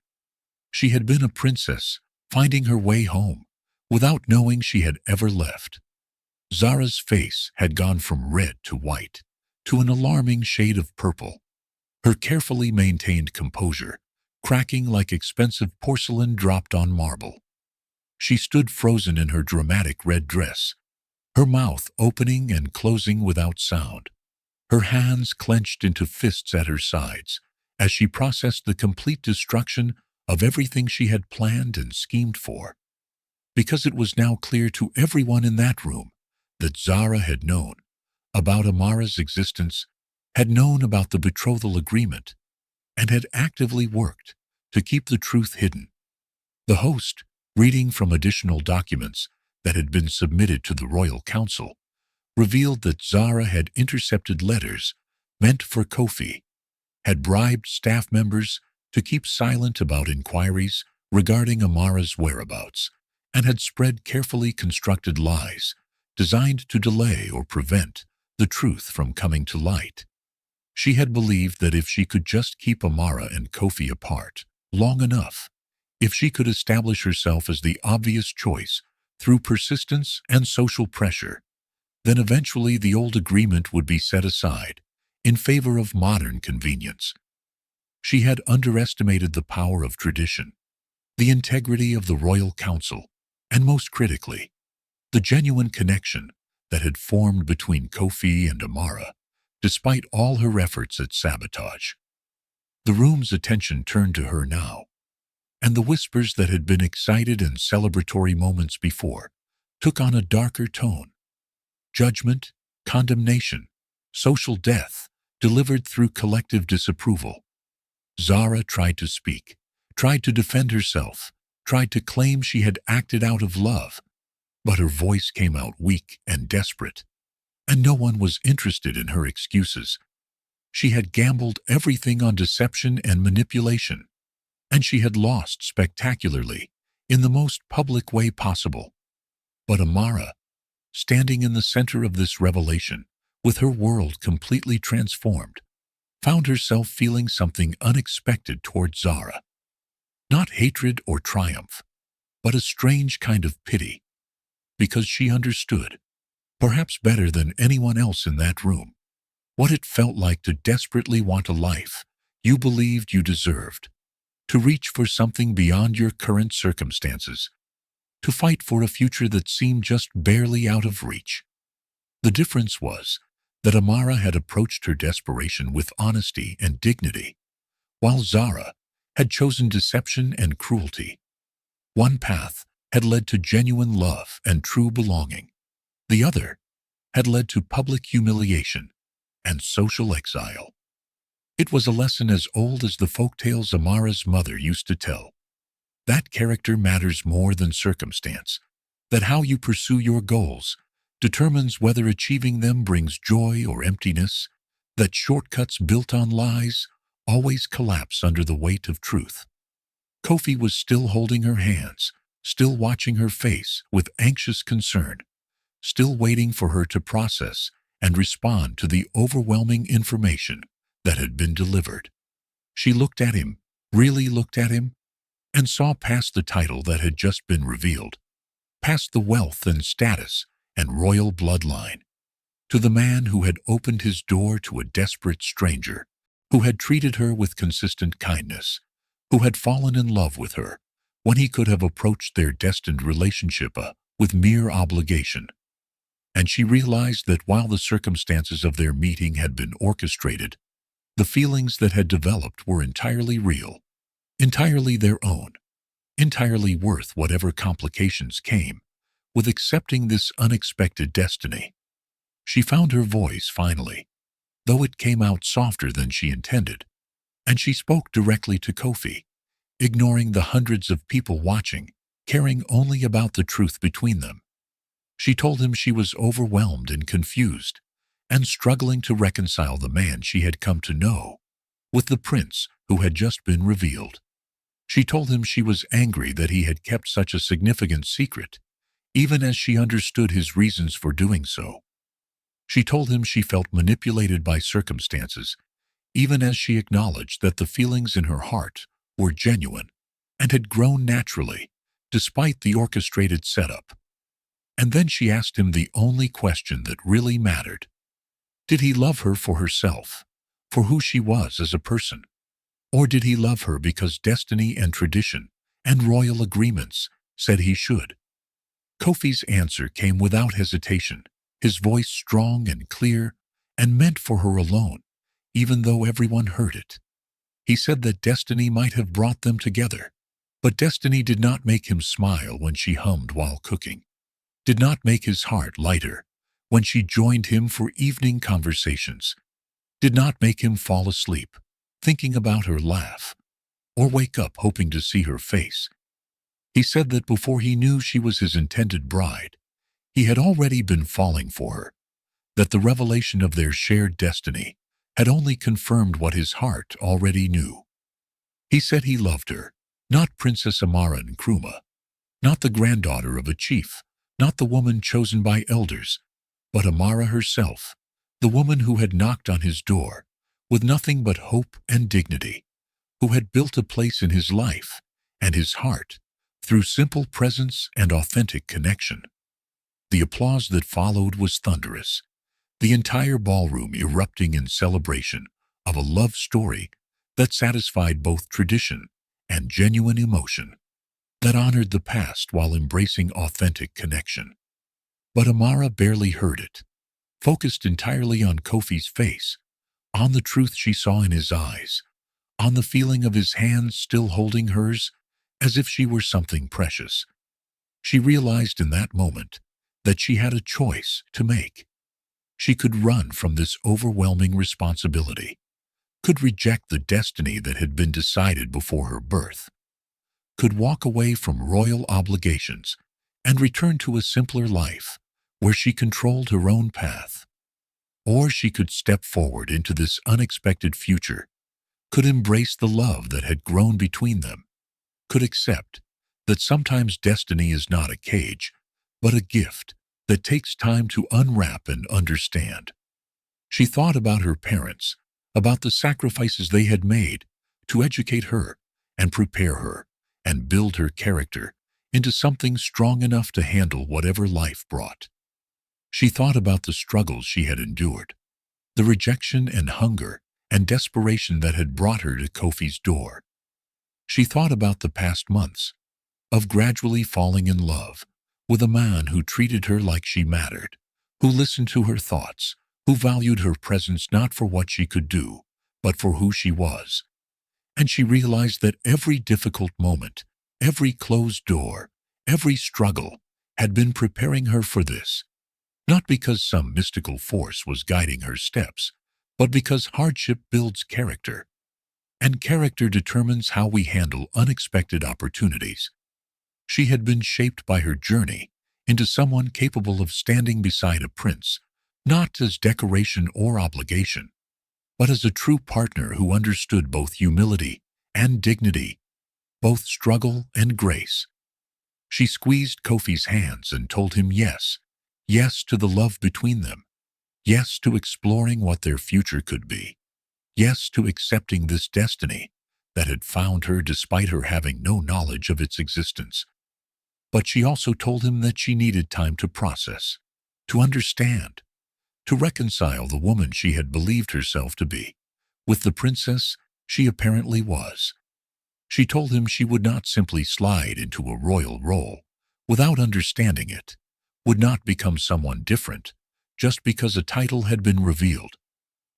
She had been a princess finding her way home without knowing she had ever left. Zara's face had gone from red to white to an alarming shade of purple, her carefully maintained composure cracking like expensive porcelain dropped on marble. She stood frozen in her dramatic red dress, her mouth opening and closing without sound, her hands clenched into fists at her sides as she processed the complete destruction of everything she had planned and schemed for. Because it was now clear to everyone in that room that Zara had known about Amara's existence, had known about the betrothal agreement, and had actively worked to keep the truth hidden. The host, reading from additional documents that had been submitted to the Royal Council, revealed that Zara had intercepted letters meant for Kofi, had bribed staff members to keep silent about inquiries regarding Amara's whereabouts, and had spread carefully constructed lies designed to delay or prevent the truth from coming to light. She had believed that if she could just keep Amara and Kofi apart long enough, if she could establish herself as the obvious choice through persistence and social pressure, then eventually the old agreement would be set aside in favor of modern convenience. She had underestimated the power of tradition, the integrity of the Royal Council, and most critically, the genuine connection that had formed between Kofi and Amara, despite all her efforts at sabotage. The room's attention turned to her now, and the whispers that had been excited and celebratory moments before took on a darker tone. Judgment, condemnation, social death, delivered through collective disapproval. Zara tried to speak, tried to defend herself, tried to claim she had acted out of love, but her voice came out weak and desperate, and no one was interested in her excuses. She had gambled everything on deception and manipulation, and she had lost spectacularly in the most public way possible. But Amara, standing in the center of this revelation, with her world completely transformed, found herself feeling something unexpected toward Zara. Not hatred or triumph, but a strange kind of pity, because she understood, perhaps better than anyone else in that room, what it felt like to desperately want a life you believed you deserved, to reach for something beyond your current circumstances, to fight for a future that seemed just barely out of reach. The difference was that Amara had approached her desperation with honesty and dignity, while Zara had chosen deception and cruelty. One path had led to genuine love and true belonging. The other had led to public humiliation and social exile. It was a lesson as old as the folktales Amara's mother used to tell. That character matters more than circumstance, that how you pursue your goals determines whether achieving them brings joy or emptiness, that shortcuts built on lies always collapse under the weight of truth. Kofi was still holding her hands, still watching her face with anxious concern, still waiting for her to process and respond to the overwhelming information that had been delivered. She looked at him, really looked at him, and saw past the title that had just been revealed, past the wealth and status and royal bloodline, to the man who had opened his door to a desperate stranger, who had treated her with consistent kindness, who had fallen in love with her when he could have approached their destined relationship with mere obligation. and she realized that while the circumstances of their meeting had been orchestrated, the feelings that had developed were entirely real, entirely their own, entirely worth whatever complications came with accepting this unexpected destiny. She found her voice finally, though it came out softer than she intended, and she spoke directly to Kofi, ignoring the hundreds of people watching, caring only about the truth between them. She told him she was overwhelmed and confused, and struggling to reconcile the man she had come to know with the prince who had just been revealed. She told him she was angry that he had kept such a significant secret, even as she understood his reasons for doing so. She told him she felt manipulated by circumstances, even as she acknowledged that the feelings in her heart were genuine and had grown naturally, despite the orchestrated setup. And then she asked him the only question that really mattered. Did he love her for herself, for who she was as a person? Or did he love her because destiny and tradition and royal agreements said he should? Kofi's answer came without hesitation, his voice strong and clear and meant for her alone, even though everyone heard it. He said that destiny might have brought them together, but destiny did not make him smile when she hummed while cooking, did not make his heart lighter when she joined him for evening conversations, did not make him fall asleep thinking about her laugh, or wake up hoping to see her face. He said that before he knew she was his intended bride, he had already been falling for her, that the revelation of their shared destiny had only confirmed what his heart already knew. He said he loved her, not Princess Amara Nkrumah, not the granddaughter of a chief, not the woman chosen by elders, but Amara herself, the woman who had knocked on his door with nothing but hope and dignity, who had built a place in his life and his heart through simple presence and authentic connection. The applause that followed was thunderous, the entire ballroom erupting in celebration of a love story that satisfied both tradition and genuine emotion, that honored the past while embracing authentic connection. But Amara barely heard it, focused entirely on Kofi's face, on the truth she saw in his eyes, on the feeling of his hands still holding hers as if she were something precious. She realized in that moment that she had a choice to make. She could run from this overwhelming responsibility, could reject the destiny that had been decided before her birth, could walk away from royal obligations and return to a simpler life where she controlled her own path. Or she could step forward into this unexpected future, could embrace the love that had grown between them, could accept that sometimes destiny is not a cage, but a gift that takes time to unwrap and understand. She thought about her parents, about the sacrifices they had made to educate her and prepare her and build her character into something strong enough to handle whatever life brought. She thought about the struggles she had endured, the rejection and hunger and desperation that had brought her to Kofi's door. She thought about the past months of gradually falling in love with a man who treated her like she mattered, who listened to her thoughts, who valued her presence not for what she could do, but for who she was. And she realized that every difficult moment, every closed door, every struggle had been preparing her for this, not because some mystical force was guiding her steps, but because hardship builds character, and character determines how we handle unexpected opportunities. She had been shaped by her journey into someone capable of standing beside a prince, not as decoration or obligation, but as a true partner who understood both humility and dignity, both struggle and grace. She squeezed Kofi's hands and told him yes, yes to the love between them, yes to exploring what their future could be, yes to accepting this destiny that had found her despite her having no knowledge of its existence. But she also told him that she needed time to process, to understand, to reconcile the woman she had believed herself to be with the princess she apparently was. She told him she would not simply slide into a royal role without understanding it, would not become someone different just because a title had been revealed,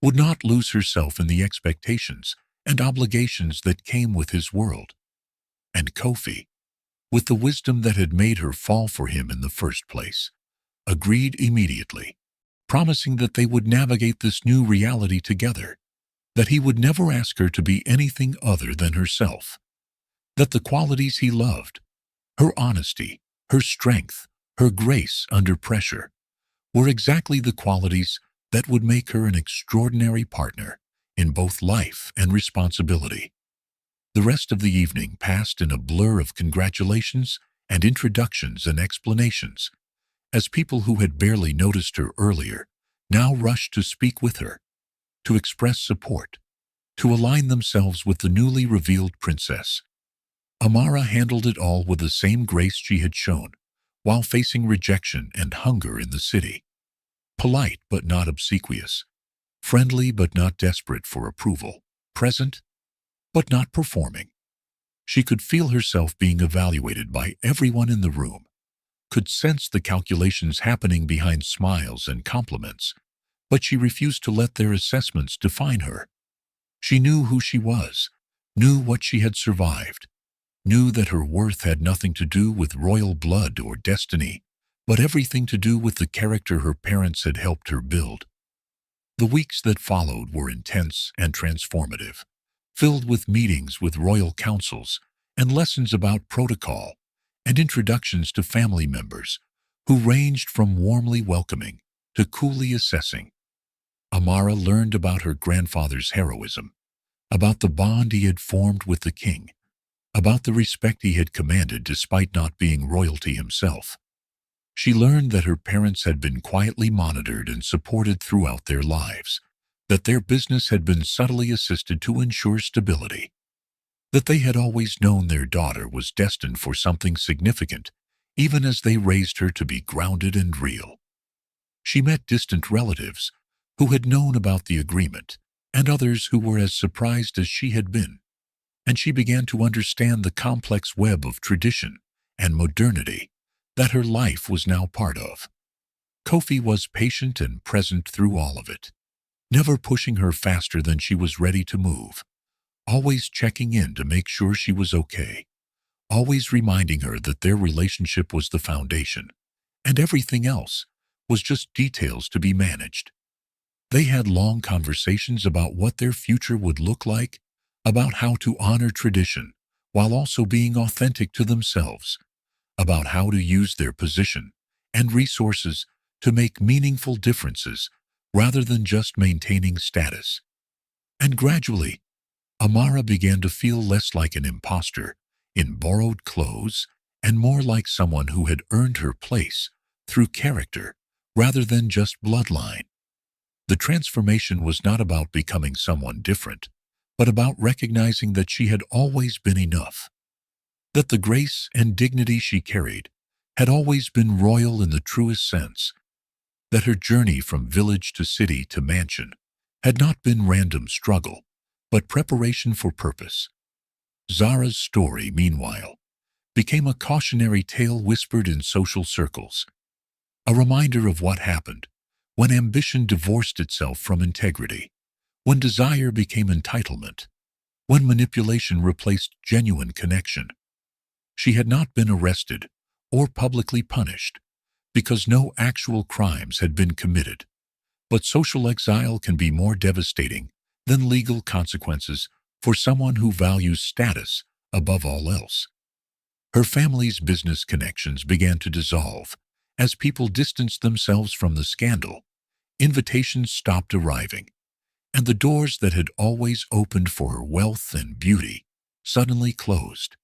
would not lose herself in the expectations and obligations that came with his world. And Kofi, with the wisdom that had made her fall for him in the first place, agreed immediately, promising that they would navigate this new reality together, that he would never ask her to be anything other than herself, that the qualities he loved, her honesty, her strength, her grace under pressure, were exactly the qualities that would make her an extraordinary partner in both life and responsibility. The rest of the evening passed in a blur of congratulations and introductions and explanations, as people who had barely noticed her earlier now rushed to speak with her, to express support, to align themselves with the newly revealed princess. Amara handled it all with the same grace she had shown while facing rejection and hunger in the city. Polite but not obsequious, friendly but not desperate for approval, present but not performing. She could feel herself being evaluated by everyone in the room, could sense the calculations happening behind smiles and compliments, but she refused to let their assessments define her. She knew who she was, knew what she had survived, knew that her worth had nothing to do with royal blood or destiny, but everything to do with the character her parents had helped her build. The weeks that followed were intense and transformative, filled with meetings with royal councils and lessons about protocol and introductions to family members who ranged from warmly welcoming to coolly assessing. Amara learned about her grandfather's heroism, about the bond he had formed with the king, about the respect he had commanded despite not being royalty himself. She learned that her parents had been quietly monitored and supported throughout their lives, that their business had been subtly assisted to ensure stability, that they had always known their daughter was destined for something significant, even as they raised her to be grounded and real. She met distant relatives who had known about the agreement, and others who were as surprised as she had been, and she began to understand the complex web of tradition and modernity that her life was now part of. Kofi was patient and present through all of it, never pushing her faster than she was ready to move, always checking in to make sure she was okay, always reminding her that their relationship was the foundation, and everything else was just details to be managed. They had long conversations about what their future would look like, about how to honor tradition while also being authentic to themselves, about how to use their position and resources to make meaningful differences rather than just maintaining status. And gradually, Amara began to feel less like an imposter in borrowed clothes and more like someone who had earned her place through character rather than just bloodline. The transformation was not about becoming someone different, but about recognizing that she had always been enough, that the grace and dignity she carried had always been royal in the truest sense, that her journey from village to city to mansion had not been random struggle, but preparation for purpose. Zara's story, meanwhile, became a cautionary tale whispered in social circles, a reminder of what happened when ambition divorced itself from integrity, when desire became entitlement, when manipulation replaced genuine connection. She had not been arrested or publicly punished because no actual crimes had been committed, but social exile can be more devastating than legal consequences for someone who values status above all else. Her family's business connections began to dissolve as people distanced themselves from the scandal. Invitations stopped arriving, and the doors that had always opened for her wealth and beauty suddenly closed.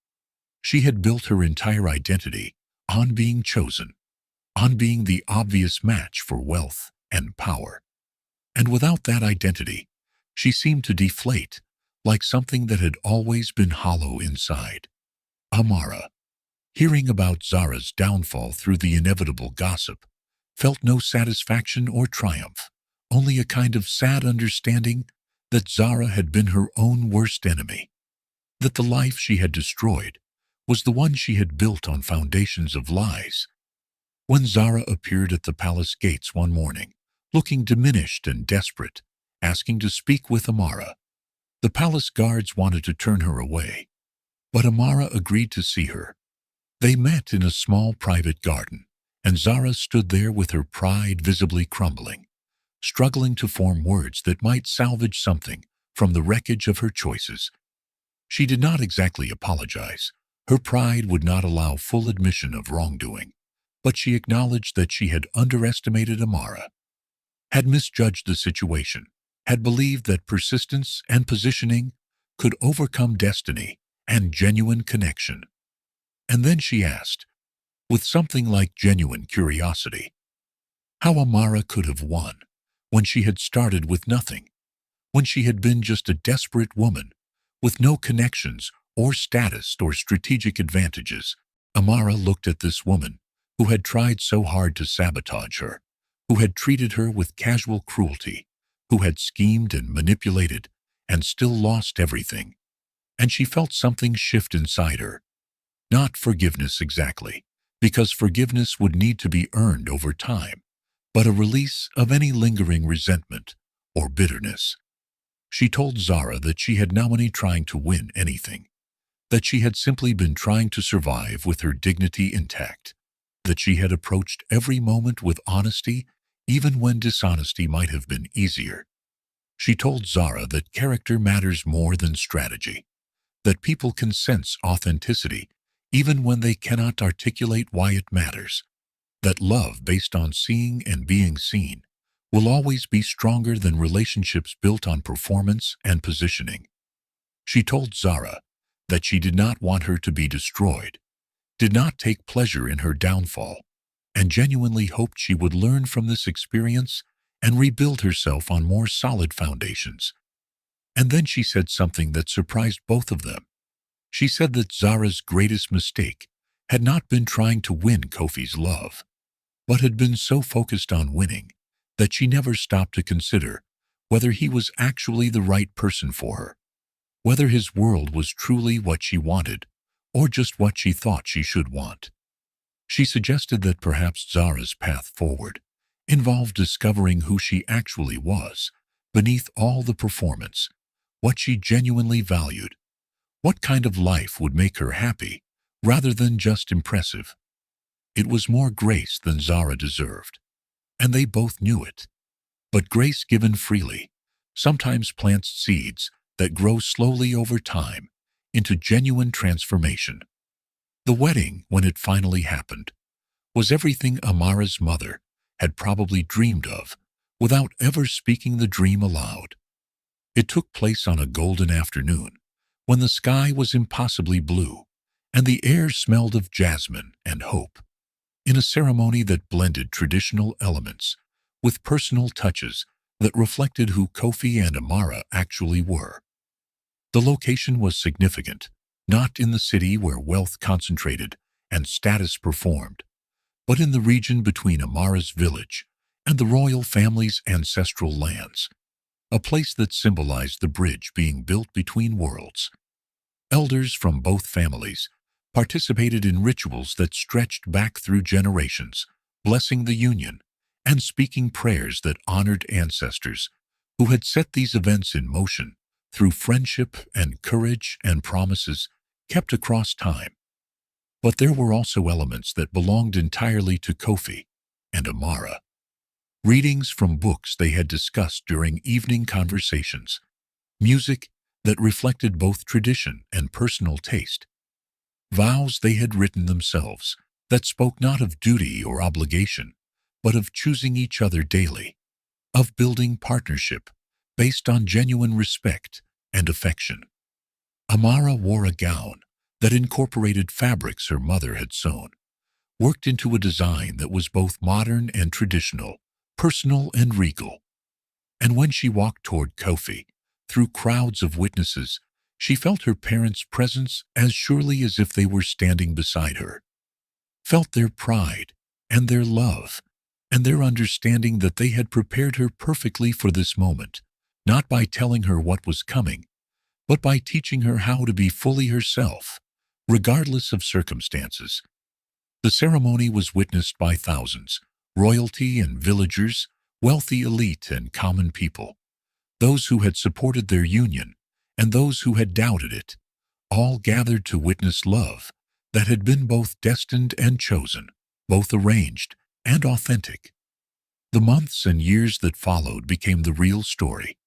She had built her entire identity on being chosen, on being the obvious match for wealth and power. And without that identity, she seemed to deflate, like something that had always been hollow inside. Amara, hearing about Zara's downfall through the inevitable gossip, felt no satisfaction or triumph, only a kind of sad understanding that Zara had been her own worst enemy, that the life she had destroyed was the one she had built on foundations of lies. When Zara appeared at the palace gates one morning, looking diminished and desperate, asking to speak with Amara, the palace guards wanted to turn her away, but Amara agreed to see her. They met in a small private garden, and Zara stood there with her pride visibly crumbling, struggling to form words that might salvage something from the wreckage of her choices. She did not exactly apologize. Her pride would not allow full admission of wrongdoing, but she acknowledged that she had underestimated Amara, had misjudged the situation, had believed that persistence and positioning could overcome destiny and genuine connection. And then she asked, with something like genuine curiosity, how Amara could have won when she had started with nothing, when she had been just a desperate woman with no connections or status or strategic advantages. Amara looked at this woman who had tried so hard to sabotage her, who had treated her with casual cruelty, who had schemed and manipulated and still lost everything. And she felt something shift inside her. Not forgiveness exactly, because forgiveness would need to be earned over time, but a release of any lingering resentment or bitterness. She told Zara that she had not been trying to win anything, that she had simply been trying to survive with her dignity intact, that she had approached every moment with honesty, even when dishonesty might have been easier. She told Zara that character matters more than strategy, that people can sense authenticity even when they cannot articulate why it matters, that love based on seeing and being seen will always be stronger than relationships built on performance and positioning. She told Zara that she did not want her to be destroyed, did not take pleasure in her downfall, and genuinely hoped she would learn from this experience and rebuild herself on more solid foundations. And then she said something that surprised both of them. She said that Zara's greatest mistake had not been trying to win Kofi's love, but had been so focused on winning that she never stopped to consider whether he was actually the right person for her, whether his world was truly what she wanted or just what she thought she should want. She suggested that perhaps Zara's path forward involved discovering who she actually was beneath all the performance, what she genuinely valued, what kind of life would make her happy rather than just impressive. It was more grace than Zara deserved, and they both knew it. But grace given freely sometimes plants seeds that grow slowly over time into genuine transformation. The wedding, when it finally happened, was everything Amara's mother had probably dreamed of without ever speaking the dream aloud. It took place on a golden afternoon when the sky was impossibly blue and the air smelled of jasmine and hope, in a ceremony that blended traditional elements with personal touches that reflected who Kofi and Amara actually were. The location was significant, not in the city where wealth concentrated and status performed, but in the region between Amara's village and the royal family's ancestral lands, a place that symbolized the bridge being built between worlds. Elders from both families participated in rituals that stretched back through generations, blessing the union and speaking prayers that honored ancestors who had set these events in motion through friendship and courage and promises kept across time. But there were also elements that belonged entirely to Kofi and Amara. Readings from books they had discussed during evening conversations, music that reflected both tradition and personal taste, vows they had written themselves that spoke not of duty or obligation, but of choosing each other daily, of building partnership based on genuine respect and affection. Amara wore a gown that incorporated fabrics her mother had sewn, worked into a design that was both modern and traditional, personal and regal. And when she walked toward Kofi, through crowds of witnesses, she felt her parents' presence as surely as if they were standing beside her, felt their pride and their love and their understanding that they had prepared her perfectly for this moment, not by telling her what was coming, but by teaching her how to be fully herself, regardless of circumstances. The ceremony was witnessed by thousands, royalty and villagers, wealthy elite and common people, those who had supported their union and those who had doubted it, all gathered to witness love that had been both destined and chosen, both arranged and authentic. The months and years that followed became the real story,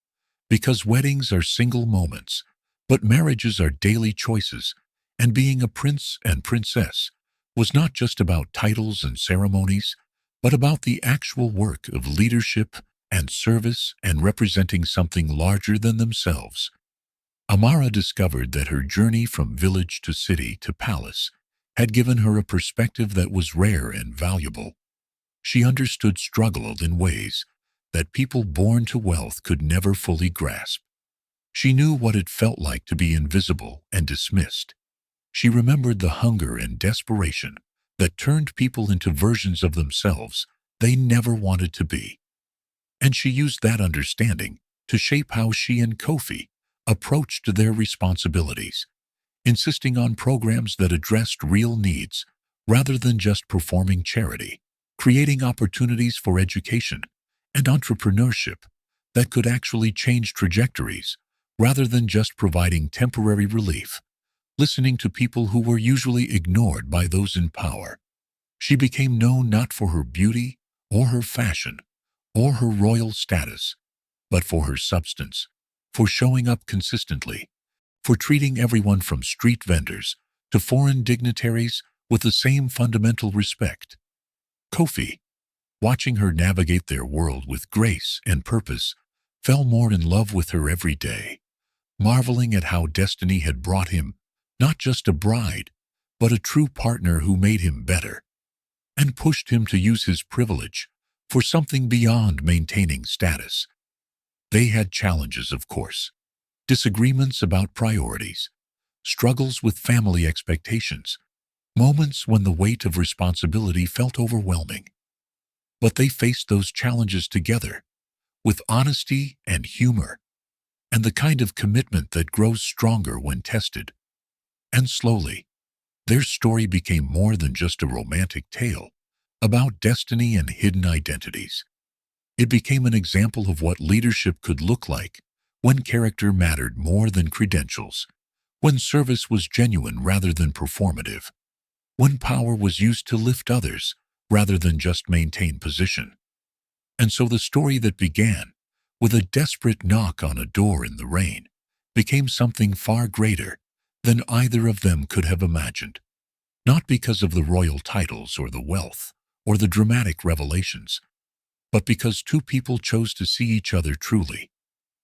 because weddings are single moments, but marriages are daily choices, and being a prince and princess was not just about titles and ceremonies, but about the actual work of leadership and service and representing something larger than themselves. Amara discovered that her journey from village to city to palace had given her a perspective that was rare and valuable. She understood struggle in ways that people born to wealth could never fully grasp. She knew what it felt like to be invisible and dismissed. She remembered the hunger and desperation that turned people into versions of themselves they never wanted to be. And she used that understanding to shape how she and Kofi approached their responsibilities, insisting on programs that addressed real needs rather than just performing charity, creating opportunities for education and entrepreneurship that could actually change trajectories rather than just providing temporary relief, listening to people who were usually ignored by those in power. She became known not for her beauty or her fashion or her royal status, but for her substance, for showing up consistently, for treating everyone from street vendors to foreign dignitaries with the same fundamental respect. Kofi, watching her navigate their world with grace and purpose, fell more in love with her every day, marveling at how destiny had brought him not just a bride, but a true partner who made him better, and pushed him to use his privilege for something beyond maintaining status. They had challenges, of course, disagreements about priorities, struggles with family expectations, moments when the weight of responsibility felt overwhelming. But they faced those challenges together, with honesty and humor, and the kind of commitment that grows stronger when tested. And slowly, their story became more than just a romantic tale about destiny and hidden identities. It became an example of what leadership could look like when character mattered more than credentials, when service was genuine rather than performative, when power was used to lift others rather than just maintain position. And so the story that began with a desperate knock on a door in the rain became something far greater than either of them could have imagined, not because of the royal titles or the wealth or the dramatic revelations, but because two people chose to see each other truly,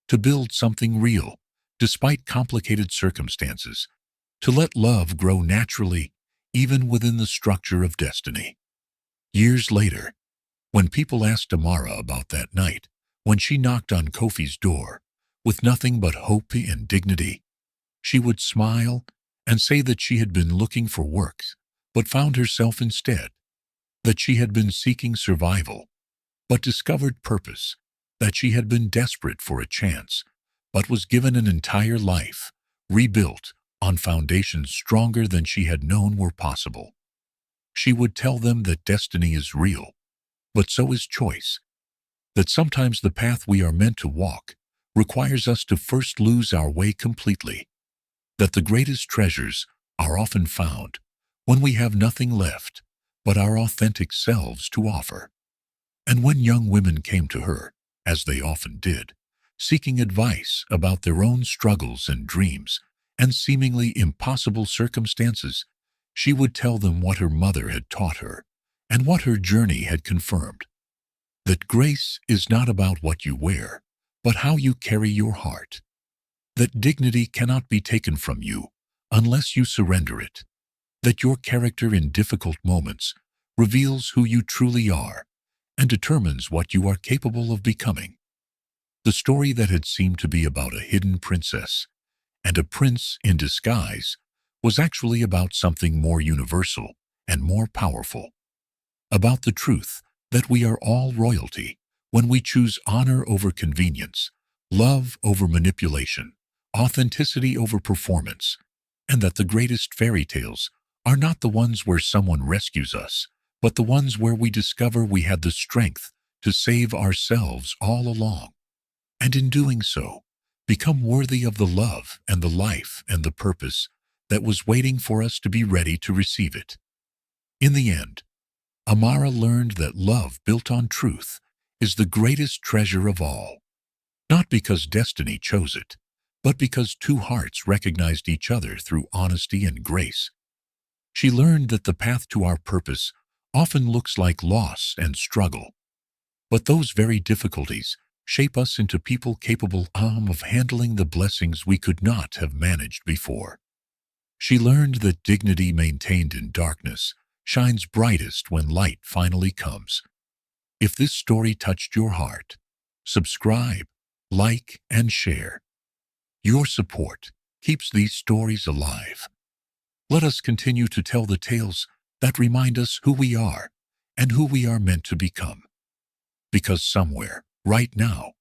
to build something real, despite complicated circumstances, to let love grow naturally, even within the structure of destiny. Years later, when people asked Amara about that night, when she knocked on Kofi's door, with nothing but hope and dignity, she would smile and say that she had been looking for work, but found herself instead, that she had been seeking survival, but discovered purpose, that she had been desperate for a chance, but was given an entire life, rebuilt on foundations stronger than she had known were possible. She would tell them that destiny is real, but so is choice, that sometimes the path we are meant to walk requires us to first lose our way completely, that the greatest treasures are often found when we have nothing left but our authentic selves to offer. And when young women came to her, as they often did, seeking advice about their own struggles and dreams and seemingly impossible circumstances, she would tell them what her mother had taught her and what her journey had confirmed, that grace is not about what you wear, but how you carry your heart, that dignity cannot be taken from you unless you surrender it, that your character in difficult moments reveals who you truly are and determines what you are capable of becoming. The story that had seemed to be about a hidden princess and a prince in disguise was actually about something more universal and more powerful, about the truth that we are all royalty when we choose honor over convenience, love over manipulation, authenticity over performance, and that the greatest fairy tales are not the ones where someone rescues us, but the ones where we discover we had the strength to save ourselves all along, and in doing so, become worthy of the love and the life and the purpose that was waiting for us to be ready to receive it. In the end, Amara learned that love built on truth is the greatest treasure of all, not because destiny chose it, but because two hearts recognized each other through honesty and grace. She learned that the path to our purpose often looks like loss and struggle, but those very difficulties shape us into people capable of handling the blessings we could not have managed before. She learned that dignity maintained in darkness shines brightest when light finally comes. If this story touched your heart, subscribe, like, and share. Your support keeps these stories alive. Let us continue to tell the tales that remind us who we are and who we are meant to become. Because somewhere, right now,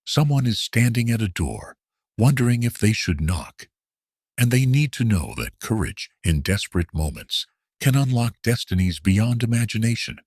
someone is standing at a door, wondering if they should knock. And they need to know that courage in desperate moments can unlock destinies beyond imagination.